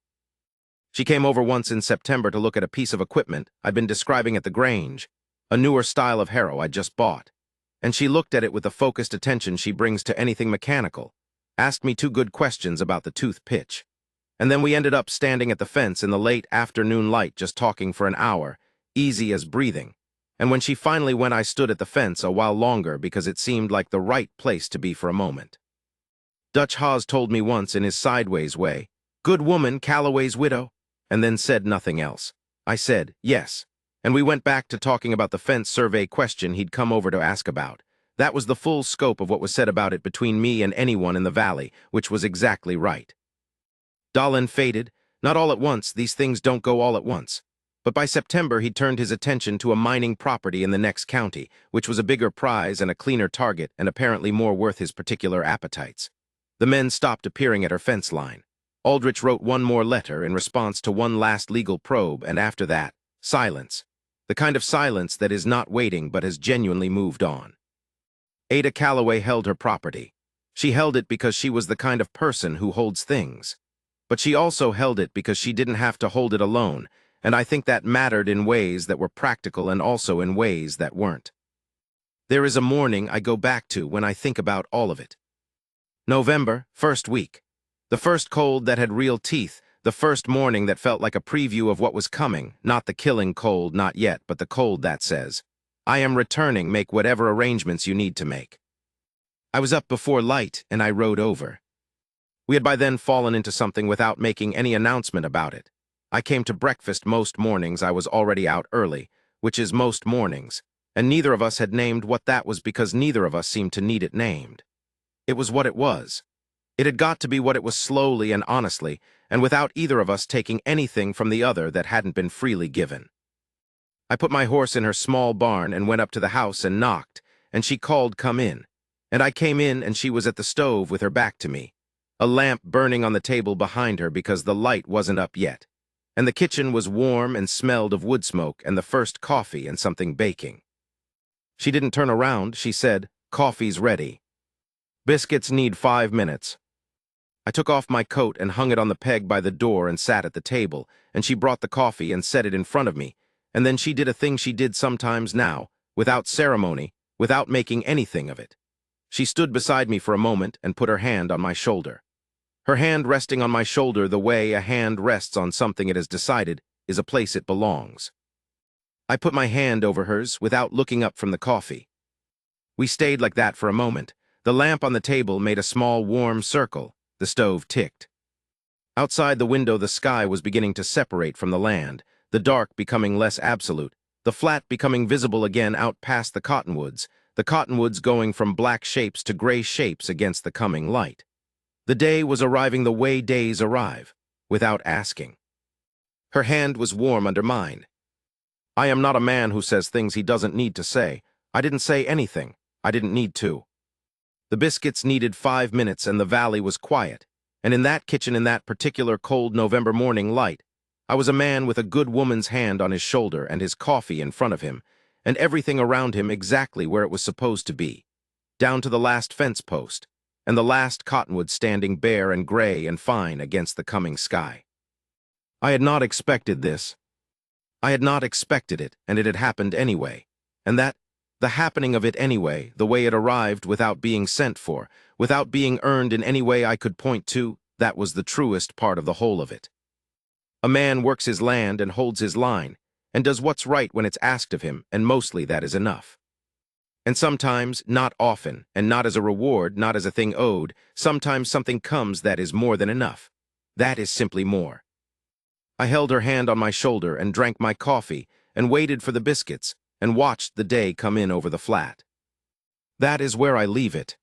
She came over once in September to look at a piece of equipment I'd been describing at the Grange, a newer style of harrow I'd just bought. And she looked at it with the focused attention she brings to anything mechanical, asked me two good questions about the tooth pitch. And then we ended up standing at the fence in the late afternoon light just talking for an hour, easy as breathing. And when she finally went, I stood at the fence a while longer because it seemed like the right place to be for a moment. Dutch Hawes told me once in his sideways way, "Good woman, Calloway's widow," and then said nothing else. I said, yes, and we went back to talking about the fence survey question he'd come over to ask about. That was the full scope of what was said about it between me and anyone in the valley, which was exactly right. Dahlin faded. Not all at once, these things don't go all at once. But by September, he'd turned his attention to a mining property in the next county, which was a bigger prize and a cleaner target and apparently more worth his particular appetites. The men stopped appearing at her fence line. Aldrich wrote one more letter in response to one last legal probe, and after that, silence. The kind of silence that is not waiting but has genuinely moved on. Ada Calloway held her property. She held it because she was the kind of person who holds things. But she also held it because she didn't have to hold it alone, and I think that mattered in ways that were practical and also in ways that weren't. There is a morning I go back to when I think about all of it. November, first week. The first cold that had real teeth, the first morning that felt like a preview of what was coming, not the killing cold, not yet, but the cold that says, "I am returning, make whatever arrangements you need to make." I was up before light, and I rode over. We had by then fallen into something without making any announcement about it. I came to breakfast most mornings. I was already out early, which is most mornings, and neither of us had named what that was because neither of us seemed to need it named. It was what it was. It had got to be what it was slowly and honestly, and without either of us taking anything from the other that hadn't been freely given. I put my horse in her small barn and went up to the house and knocked, and she called, "Come in." And I came in, and she was at the stove with her back to me, a lamp burning on the table behind her because the light wasn't up yet, and the kitchen was warm and smelled of wood smoke and the first coffee and something baking. She didn't turn around. She said, "Coffee's ready. Biscuits need 5 minutes." I took off my coat and hung it on the peg by the door and sat at the table, and she brought the coffee and set it in front of me, and then she did a thing she did sometimes now, without ceremony, without making anything of it. She stood beside me for a moment and put her hand on my shoulder. Her hand resting on my shoulder the way a hand rests on something it has decided is a place it belongs. I put my hand over hers without looking up from the coffee. We stayed like that for a moment. The lamp on the table made a small warm circle. The stove ticked. Outside the window, the sky was beginning to separate from the land, the dark becoming less absolute, the flat becoming visible again out past the cottonwoods going from black shapes to gray shapes against the coming light. The day was arriving the way days arrive, without asking. Her hand was warm under mine. I am not a man who says things he doesn't need to say. I didn't say anything. I didn't need to. The biscuits needed 5 minutes and the valley was quiet, and in that kitchen in that particular cold November morning light, I was a man with a good woman's hand on his shoulder and his coffee in front of him, and everything around him exactly where it was supposed to be, down to the last fence post, and the last cottonwood standing bare and gray and fine against the coming sky. I had not expected this. I had not expected it, and it had happened anyway, and that, the happening of it anyway, the way it arrived without being sent for, without being earned in any way I could point to, that was the truest part of the whole of it. A man works his land and holds his line, and does what's right when it's asked of him, and mostly that is enough. And sometimes, not often, and not as a reward, not as a thing owed, sometimes something comes that is more than enough. That is simply more. I held her hand on my shoulder and drank my coffee and waited for the biscuits and watched the day come in over the flat. That is where I leave it.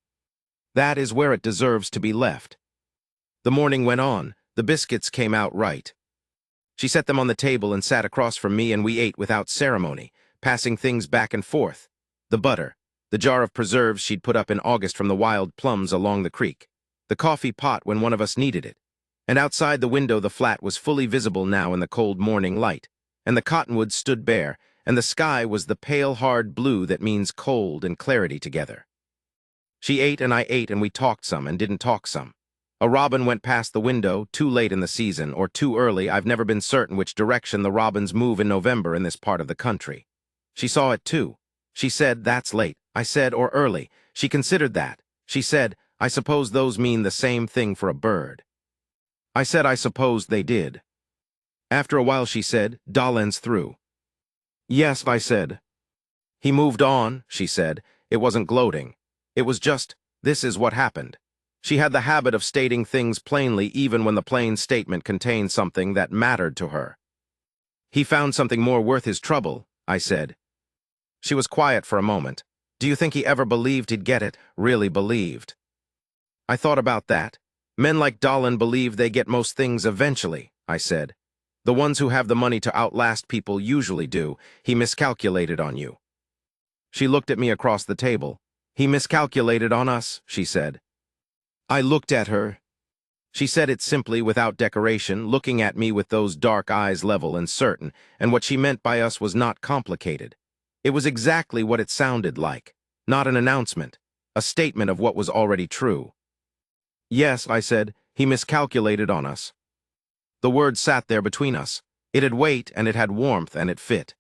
That is where it deserves to be left. The morning went on. The biscuits came out right. She set them on the table and sat across from me, and we ate without ceremony, passing things back and forth. The butter, the jar of preserves she'd put up in August from the wild plums along the creek, the coffee pot when one of us needed it, and outside the window the flat was fully visible now in the cold morning light, and the cottonwoods stood bare, and the sky was the pale hard blue that means cold and clarity together. She ate and I ate and we talked some and didn't talk some. A robin went past the window, too late in the season, or too early. I've never been certain which direction the robins move in November in this part of the country. She saw it too. She said, "That's late." I said, "Or early." She considered that. She said, "I suppose those mean the same thing for a bird." I said I supposed they did. After a while she said, "Dalen's through." "Yes," I said. "He moved on," she said. It wasn't gloating. It was just, this is what happened. She had the habit of stating things plainly even when the plain statement contained something that mattered to her. "He found something more worth his trouble," I said. She was quiet for a moment. "Do you think he ever believed he'd get it? Really believed?" I thought about that. "Men like Dahlen believe they get most things eventually," I said. "The ones who have the money to outlast people usually do. He miscalculated on you." She looked at me across the table. "He miscalculated on us," she said. I looked at her. She said it simply, without decoration, looking at me with those dark eyes level and certain, and what she meant by us was not complicated. It was exactly what it sounded like. Not an announcement. A statement of what was already true. "Yes," I said, "he miscalculated on us." The word sat there between us. It had weight and it had warmth and it fit.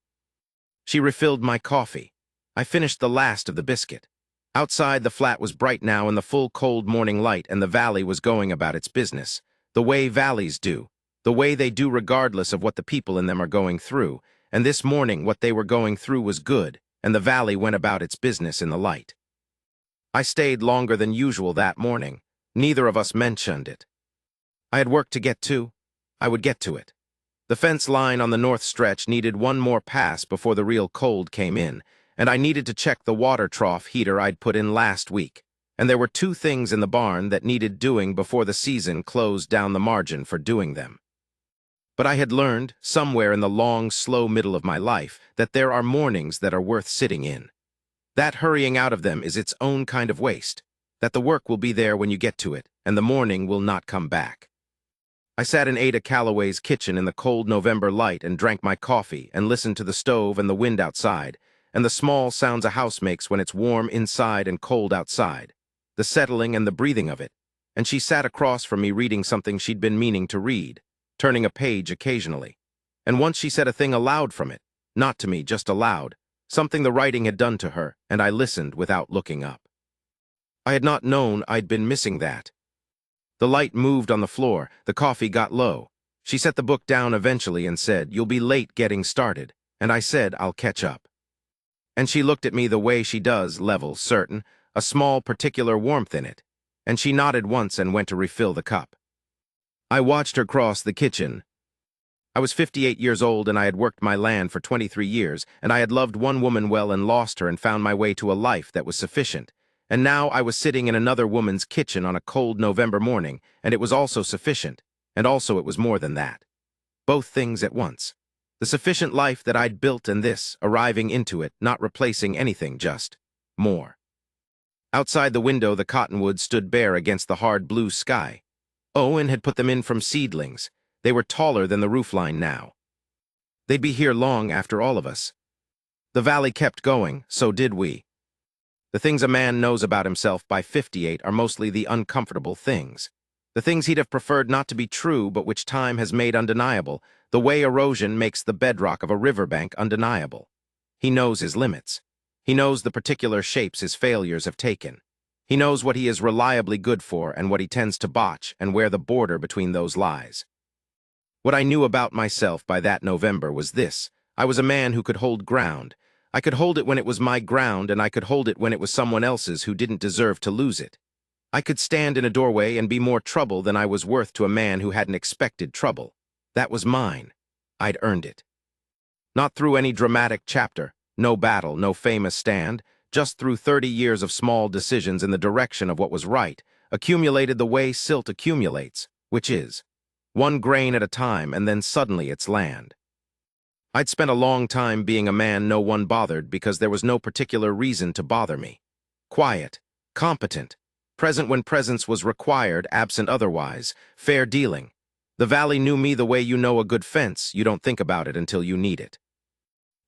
She refilled my coffee. I finished the last of the biscuit. Outside, the flat was bright now in the full cold morning light, and the valley was going about its business. The way valleys do. The way they do regardless of what the people in them are going through. And this morning what they were going through was good, and the valley went about its business in the light. I stayed longer than usual that morning. Neither of us mentioned it. I had work to get to. I would get to it. The fence line on the north stretch needed one more pass before the real cold came in, and I needed to check the water trough heater I'd put in last week, and there were two things in the barn that needed doing before the season closed down the margin for doing them. But I had learned, somewhere in the long, slow middle of my life, that there are mornings that are worth sitting in. That hurrying out of them is its own kind of waste, that the work will be there when you get to it, and the morning will not come back. I sat in Ada Calloway's kitchen in the cold November light and drank my coffee and listened to the stove and the wind outside, and the small sounds a house makes when it's warm inside and cold outside, the settling and the breathing of it, and she sat across from me reading something she'd been meaning to read, turning a page occasionally. And once she said a thing aloud from it, not to me, just aloud, something the writing had done to her, and I listened without looking up. I had not known I'd been missing that. The light moved on the floor, the coffee got low. She set the book down eventually and said, "You'll be late getting started," and I said, "I'll catch up." And she looked at me the way she does, level, certain, a small particular warmth in it, and she nodded once and went to refill the cup. I watched her cross the kitchen. I was 58 years old and I had worked my land for 23 years, and I had loved one woman well and lost her and found my way to a life that was sufficient. And now I was sitting in another woman's kitchen on a cold November morning, and it was also sufficient, and also it was more than that. Both things at once. The sufficient life that I'd built and this, arriving into it, not replacing anything, just more. Outside the window, the cottonwoods stood bare against the hard blue sky. Owen had put them in from seedlings. They were taller than the roofline now. They'd be here long after all of us. The valley kept going, so did we. The things a man knows about himself by 58 are mostly the uncomfortable things. The things he'd have preferred not to be true but which time has made undeniable, the way erosion makes the bedrock of a riverbank undeniable. He knows his limits. He knows the particular shapes his failures have taken. He knows what he is reliably good for and what he tends to botch and where the border between those lies. What I knew about myself by that November was this: I was a man who could hold ground. I could hold it when it was my ground, and I could hold it when it was someone else's who didn't deserve to lose it. I could stand in a doorway and be more trouble than I was worth to a man who hadn't expected trouble. That was mine. I'd earned it. Not through any dramatic chapter, no battle, no famous stand, just through 30 years of small decisions in the direction of what was right, accumulated the way silt accumulates, which is one grain at a time, and then suddenly it's land. I'd spent a long time being a man no one bothered because there was no particular reason to bother me. Quiet, competent, present when presence was required, absent otherwise, fair dealing. The valley knew me the way you know a good fence, you don't think about it until you need it.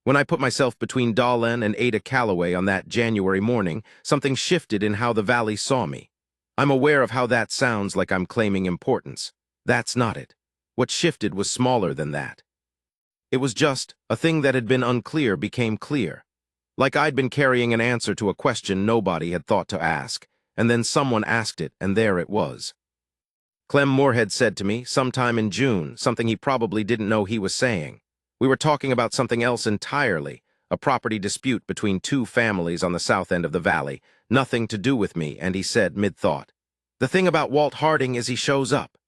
When I put myself between Dahlen and Ada Calloway on that January morning, something shifted in how the valley saw me. I'm aware of how that sounds like I'm claiming importance. That's not it. What shifted was smaller than that. It was just, a thing that had been unclear became clear. Like I'd been carrying an answer to a question nobody had thought to ask, and then someone asked it, and there it was. Clem Moorhead said to me, sometime in June, something he probably didn't know he was saying. We were talking about something else entirely, a property dispute between two families on the south end of the valley, nothing to do with me, and he said, mid-thought, "The thing about Walt Harding is he shows up,"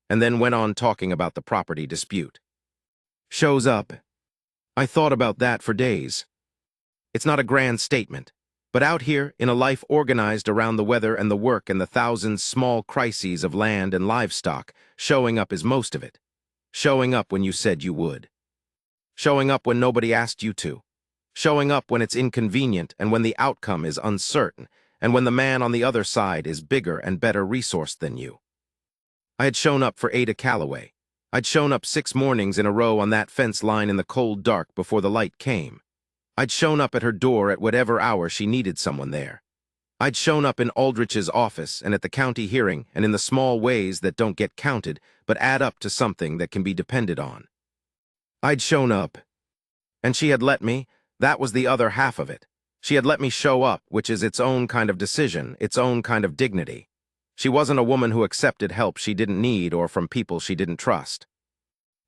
and then went on talking about the property dispute. Shows up. I thought about that for days. It's not a grand statement, but out here, in a life organized around the weather and the work and the thousands small crises of land and livestock, showing up is most of it. Showing up when you said you would. Showing up when nobody asked you to. Showing up when it's inconvenient and when the outcome is uncertain, and when the man on the other side is bigger and better resourced than you. I had shown up for Ada Calloway. I'd shown up 6 mornings in a row on that fence line in the cold dark before the light came. I'd shown up at her door at whatever hour she needed someone there. I'd shown up in Aldrich's office and at the county hearing and in the small ways that don't get counted but add up to something that can be depended on. I'd shown up. And she had let me. That was the other half of it. She had let me show up, which is its own kind of decision, its own kind of dignity. She wasn't a woman who accepted help she didn't need or from people she didn't trust.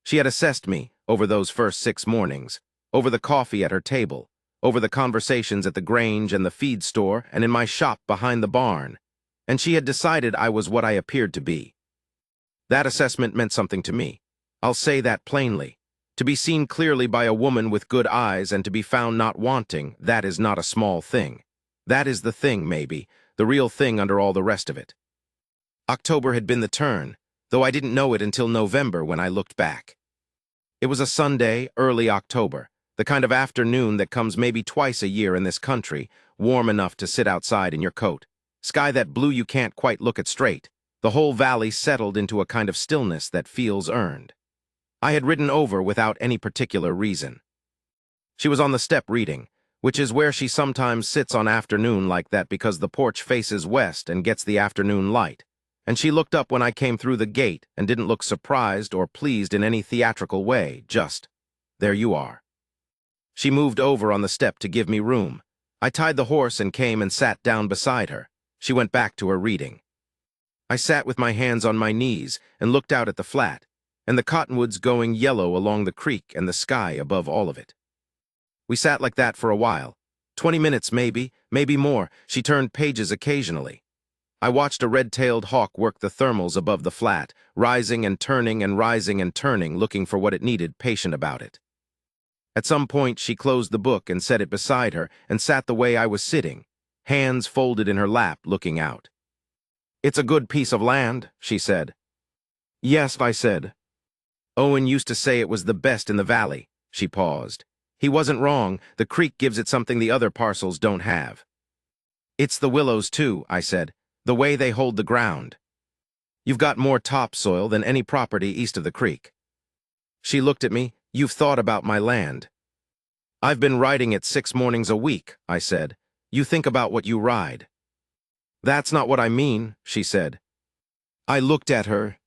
She had assessed me over those first 6 mornings, over the coffee at her table, over the conversations at the Grange and the feed store and in my shop behind the barn, and she had decided I was what I appeared to be. That assessment meant something to me. I'll say that plainly. To be seen clearly by a woman with good eyes and to be found not wanting, that is not a small thing. That is the thing, maybe, the real thing under all the rest of it. October had been the turn, though I didn't know it until November when I looked back. It was a Sunday, early October, the kind of afternoon that comes maybe twice a year in this country, warm enough to sit outside in your coat. Sky that blue you can't quite look at straight. The whole valley settled into a kind of stillness that feels earned. I had ridden over without any particular reason. She was on the step reading, which is where she sometimes sits on afternoon like that because the porch faces west and gets the afternoon light, and she looked up when I came through the gate and didn't look surprised or pleased in any theatrical way, just, "There you are." She moved over on the step to give me room. I tied the horse and came and sat down beside her. She went back to her reading. I sat with my hands on my knees and looked out at the flat, and the cottonwoods going yellow along the creek and the sky above all of it. We sat like that for a while. 20 minutes maybe more. She turned pages occasionally. I watched a red-tailed hawk work the thermals above the flat, rising and turning and rising and turning, looking for what it needed, patient about it. At some point she closed the book and set it beside her and sat the way I was sitting, hands folded in her lap, looking out. "It's a good piece of land," she said. "Yes," I said. "Owen used to say it was the best in the valley." She paused. "He wasn't wrong. The creek gives it something the other parcels don't have." "It's the willows, too," I said. "The way they hold the ground. You've got more topsoil than any property east of the creek." She looked at me. "You've thought about my land." "I've been riding it 6 mornings a week," I said. "You think about what you ride." "That's not what I mean," she said. I looked at her.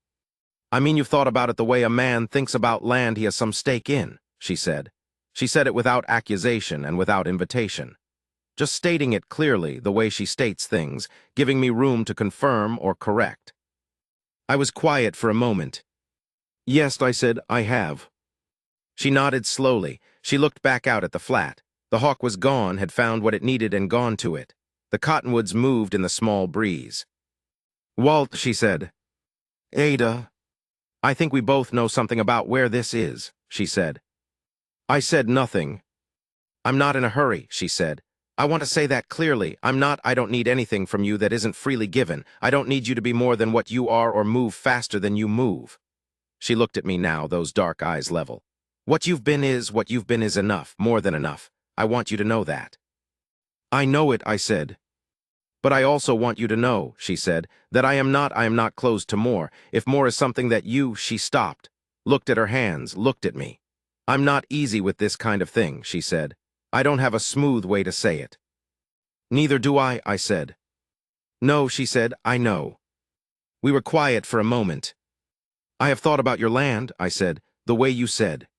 "I mean you've thought about it the way a man thinks about land he has some stake in," she said. She said it without accusation and without invitation. Just stating it clearly, the way she states things, giving me room to confirm or correct. I was quiet for a moment. "Yes," I said, "I have." She nodded slowly. She looked back out at the flat. The hawk was gone, had found what it needed and gone to it. The cottonwoods moved in the small breeze. "Walt," she said. "Ada. I think we both know something about where this is," she said. I said nothing. "I'm not in a hurry," she said. "I want to say that clearly. I don't need anything from you that isn't freely given. I don't need you to be more than what you are or move faster than you move." She looked at me now, those dark eyes level. What you've been is enough, more than enough. I want you to know that." "I know it," I said. "But I also want you to know," she said, "that I am not closed to more. If more is something that you," she stopped, looked at her hands, looked at me. I'm not easy with this kind of thing, she said. I don't have a smooth way to say it. Neither do I said. No, she said, I know. We were quiet for a moment. I have thought about your land, I said, the way you said.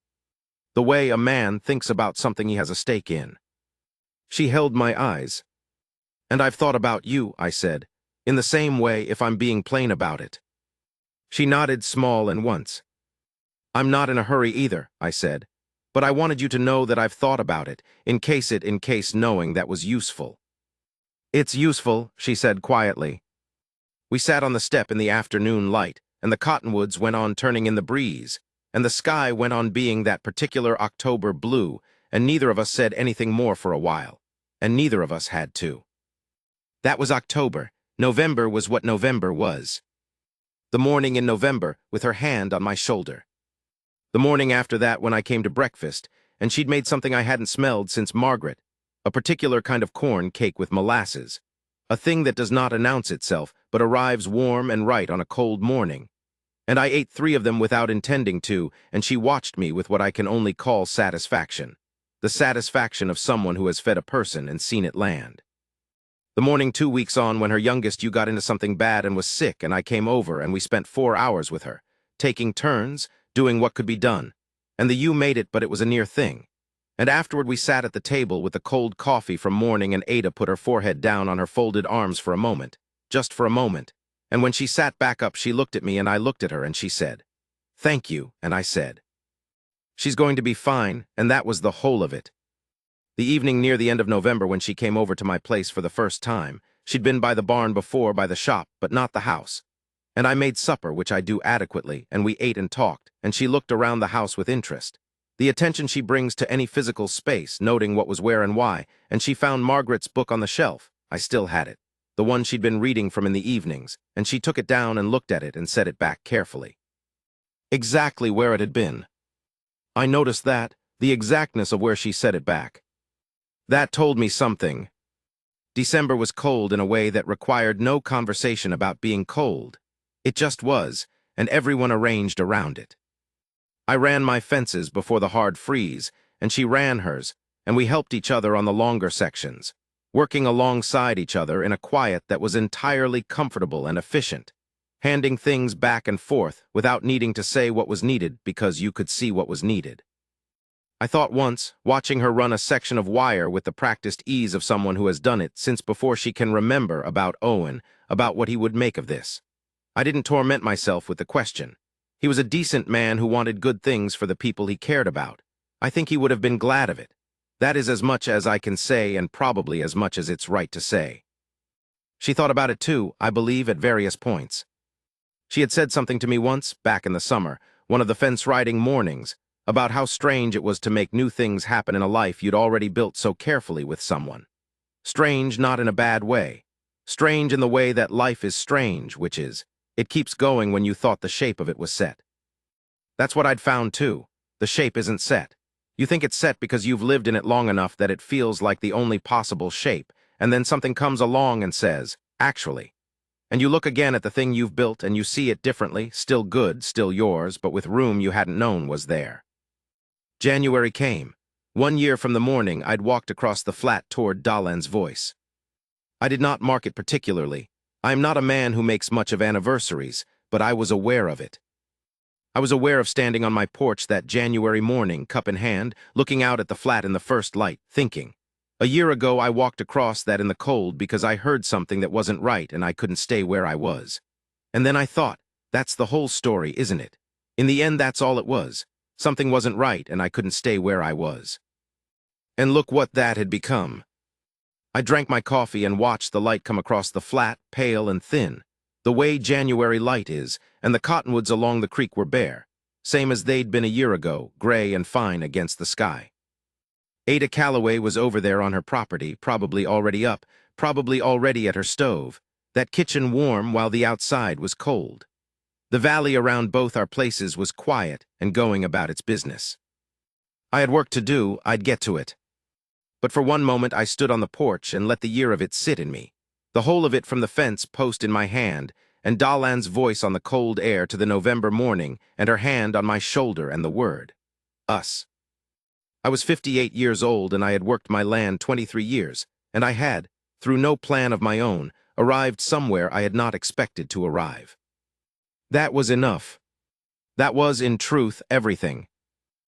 The way a man thinks about something he has a stake in. She held my eyes. And I've thought about you, I said, in the same way if I'm being plain about it. She nodded small and once. I'm not in a hurry either, I said, but I wanted you to know that I've thought about it, in case knowing that was useful. It's useful, she said quietly. We sat on the step in the afternoon light, and the cottonwoods went on turning in the breeze, and the sky went on being that particular October blue, and neither of us said anything more for a while, and neither of us had to. That was October. November was what November was. The morning in November, with her hand on my shoulder. The morning after that when I came to breakfast, and she'd made something I hadn't smelled since Margaret, a particular kind of corn cake with molasses, a thing that does not announce itself, but arrives warm and right on a cold morning. And I ate 3 of them without intending to, and she watched me with what I can only call satisfaction. The satisfaction of someone who has fed a person and seen it land. The morning 2 weeks on when her youngest you got into something bad and was sick, and I came over and we spent 4 hours with her, taking turns, doing what could be done. And the you made it, but it was a near thing. And afterward we sat at the table with the cold coffee from morning, and Ada put her forehead down on her folded arms for a moment, just for a moment. And when she sat back up, she looked at me and I looked at her, and she said, "Thank you," and I said, "She's going to be fine," and that was the whole of it. The evening near the end of November when she came over to my place for the first time, she'd been by the barn before, by the shop, but not the house. And I made supper, which I do adequately, and we ate and talked, and she looked around the house with interest. The attention she brings to any physical space, noting what was where and why, and she found Margaret's book on the shelf. I still had it, the one she'd been reading from in the evenings, and she took it down and looked at it and set it back carefully. Exactly where it had been. I noticed that, the exactness of where she set it back. That told me something. December was cold in a way that required no conversation about being cold. It just was, and everyone arranged around it. I ran my fences before the hard freeze, and she ran hers, and we helped each other on the longer sections, working alongside each other in a quiet that was entirely comfortable and efficient, handing things back and forth without needing to say what was needed because you could see what was needed. I thought once, watching her run a section of wire with the practiced ease of someone who has done it since before she can remember, about Owen, about what he would make of this. I didn't torment myself with the question. He was a decent man who wanted good things for the people he cared about. I think he would have been glad of it. That is as much as I can say, and probably as much as it's right to say. She thought about it too, I believe, at various points. She had said something to me once, back in the summer, one of the fence-riding mornings, about how strange it was to make new things happen in a life you'd already built so carefully with someone. Strange not in a bad way. Strange in the way that life is strange, which is, it keeps going when you thought the shape of it was set. That's what I'd found too. The shape isn't set. You think it's set because you've lived in it long enough that it feels like the only possible shape, and then something comes along and says, actually. And you look again at the thing you've built and you see it differently, still good, still yours, but with room you hadn't known was there. January came. 1 year from the morning I'd walked across the flat toward Dalan's voice. I did not mark it particularly. I am not a man who makes much of anniversaries, but I was aware of it. I was aware of standing on my porch that January morning, cup in hand, looking out at the flat in the first light, thinking. A year ago I walked across that in the cold because I heard something that wasn't right and I couldn't stay where I was. And then I thought, that's the whole story, isn't it? In the end, that's all it was. Something wasn't right and I couldn't stay where I was. And look what that had become. I drank my coffee and watched the light come across the flat, pale and thin, the way January light is, and the cottonwoods along the creek were bare, same as they'd been a year ago, gray and fine against the sky. Ada Calloway was over there on her property, probably already up, probably already at her stove, that kitchen warm while the outside was cold. The valley around both our places was quiet and going about its business. I had work to do, I'd get to it. But for one moment I stood on the porch and let the year of it sit in me, the whole of it from the fence post in my hand, and Dalan's voice on the cold air to the November morning, and her hand on my shoulder and the word, us. I was 58 years old and I had worked my land 23 years, and I had, through no plan of my own, arrived somewhere I had not expected to arrive. That was enough. That was, in truth, everything.